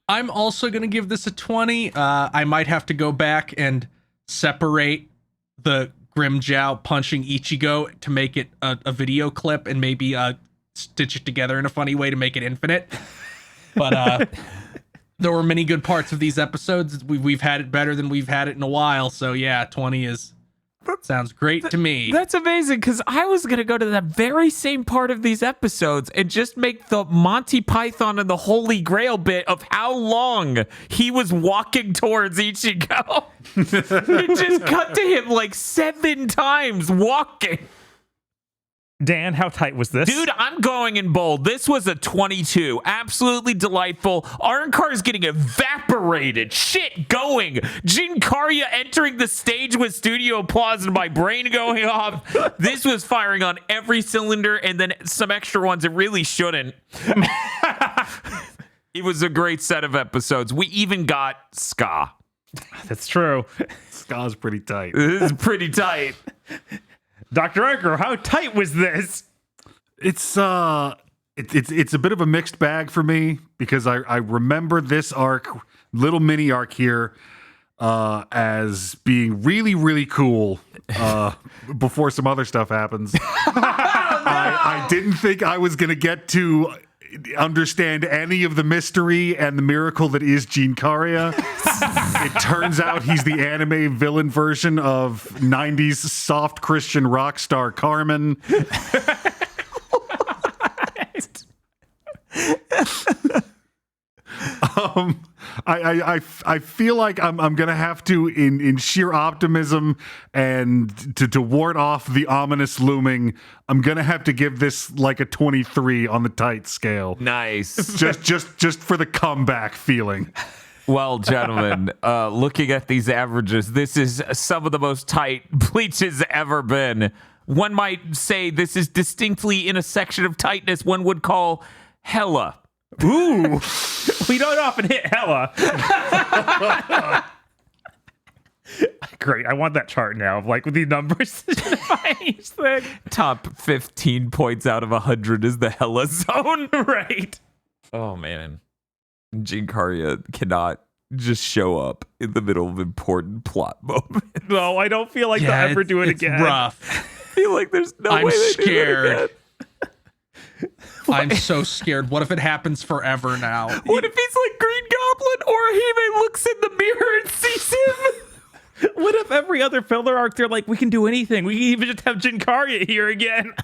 I'm also going to give this a 20. I might have to go back and separate the Grimjow punching Ichigo to make it a video clip and maybe stitch it together in a funny way to make it infinite. But there were many good parts of these episodes. We've had it better than we've had it in a while. So yeah, 20 sounds great to me. That's amazing, because I was going to go to that very same part of these episodes and just make the Monty Python and the Holy Grail bit of how long he was walking towards Ichigo. It just cut to him like 7 times walking. Dan, how tight was this? Dude, I'm going in bold. This was a 22. Absolutely delightful. Arrancar is getting evaporated. Shit going. Jinkarya entering the stage with studio applause and my brain going off. This was firing on every cylinder, and then some extra ones it really shouldn't. It was a great set of episodes. We even got ska. That's true. Ska's pretty tight. This is pretty tight. Dr. Edgar, how tight was this? It's a bit of a mixed bag for me, because I remember this arc, little mini arc here, as being really, really cool before some other stuff happens. I didn't think I was going to get to understand any of the mystery and the miracle that is Jinkarya. It turns out he's the anime villain version of 90s soft Christian rock star Carmen. I feel like I'm gonna have to, in sheer optimism and to ward off the ominous looming, I'm gonna have to give this like a 23 on the tight scale. Nice. just for the comeback feeling. Well, gentlemen, looking at these averages, this is some of the most tight Bleach has ever been. One might say this is distinctly in a section of tightness one would call hella. Ooh, we don't often hit hella. Great, I want that chart now, like with the numbers. Each thing. Top 15 points out of 100 is the hella zone. Right. Oh, man. Jinkarya cannot just show up in the middle of important plot moments. No, I don't feel like they'll ever do it again. It's rough. I feel like there's no I'm way they scared. do it again. I'm so scared. What if it happens forever now? What if he's like Green Goblin, or Hime looks in the mirror and sees him? What if every other filler arc they're like, we can do anything. We can even just have Jinkarya here again.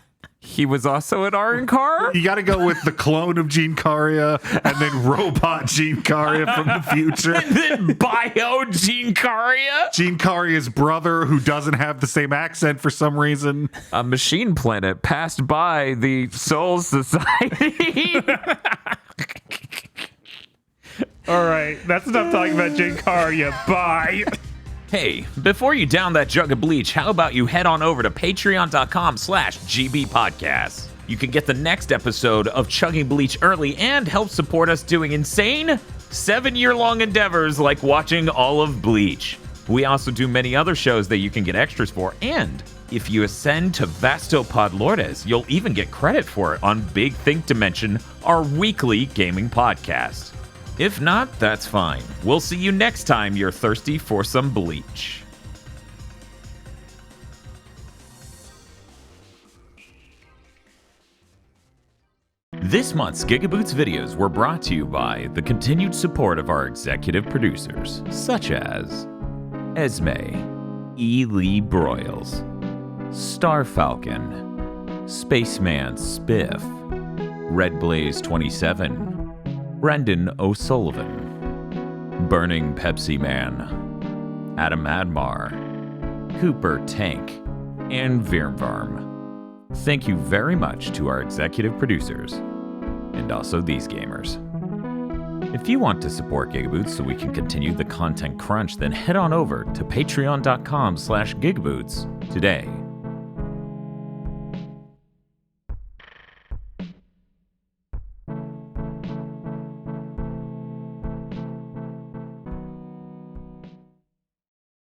He was also an Arrancar? You got to go with the clone of Jinkarya and then robot Jinkarya from the future. And then bio Jinkarya? Jinkarya's brother, who doesn't have the same accent for some reason. A machine planet passed by the Soul Society. All right, that's enough talking about Jinkaria. Bye. Hey, before you down that jug of bleach, how about you head on over to patreon.com/gbpodcast. You can get the next episode of Chugging Bleach early and help support us doing insane 7-year-long endeavors like watching all of Bleach. We also do many other shows that you can get extras for, and if you ascend to Vastopod Lourdes, you'll even get credit for it on Big Think Dimension, our weekly gaming podcast. If not, that's fine. We'll see you next time you're thirsty for some bleach. This month's GigaBoots videos were brought to you by the continued support of our executive producers, such as Esme, E. Lee Broyles, Star Falcon, Spaceman Spiff, Red Blaze 27, Brendan O'Sullivan, Burning Pepsi Man, Adam Admar, Cooper Tank, and Virmvarm. Thank you very much to our executive producers, and also these gamers. If you want to support GigaBoots so we can continue the content crunch, then head on over to patreon.com/GigaBoots today.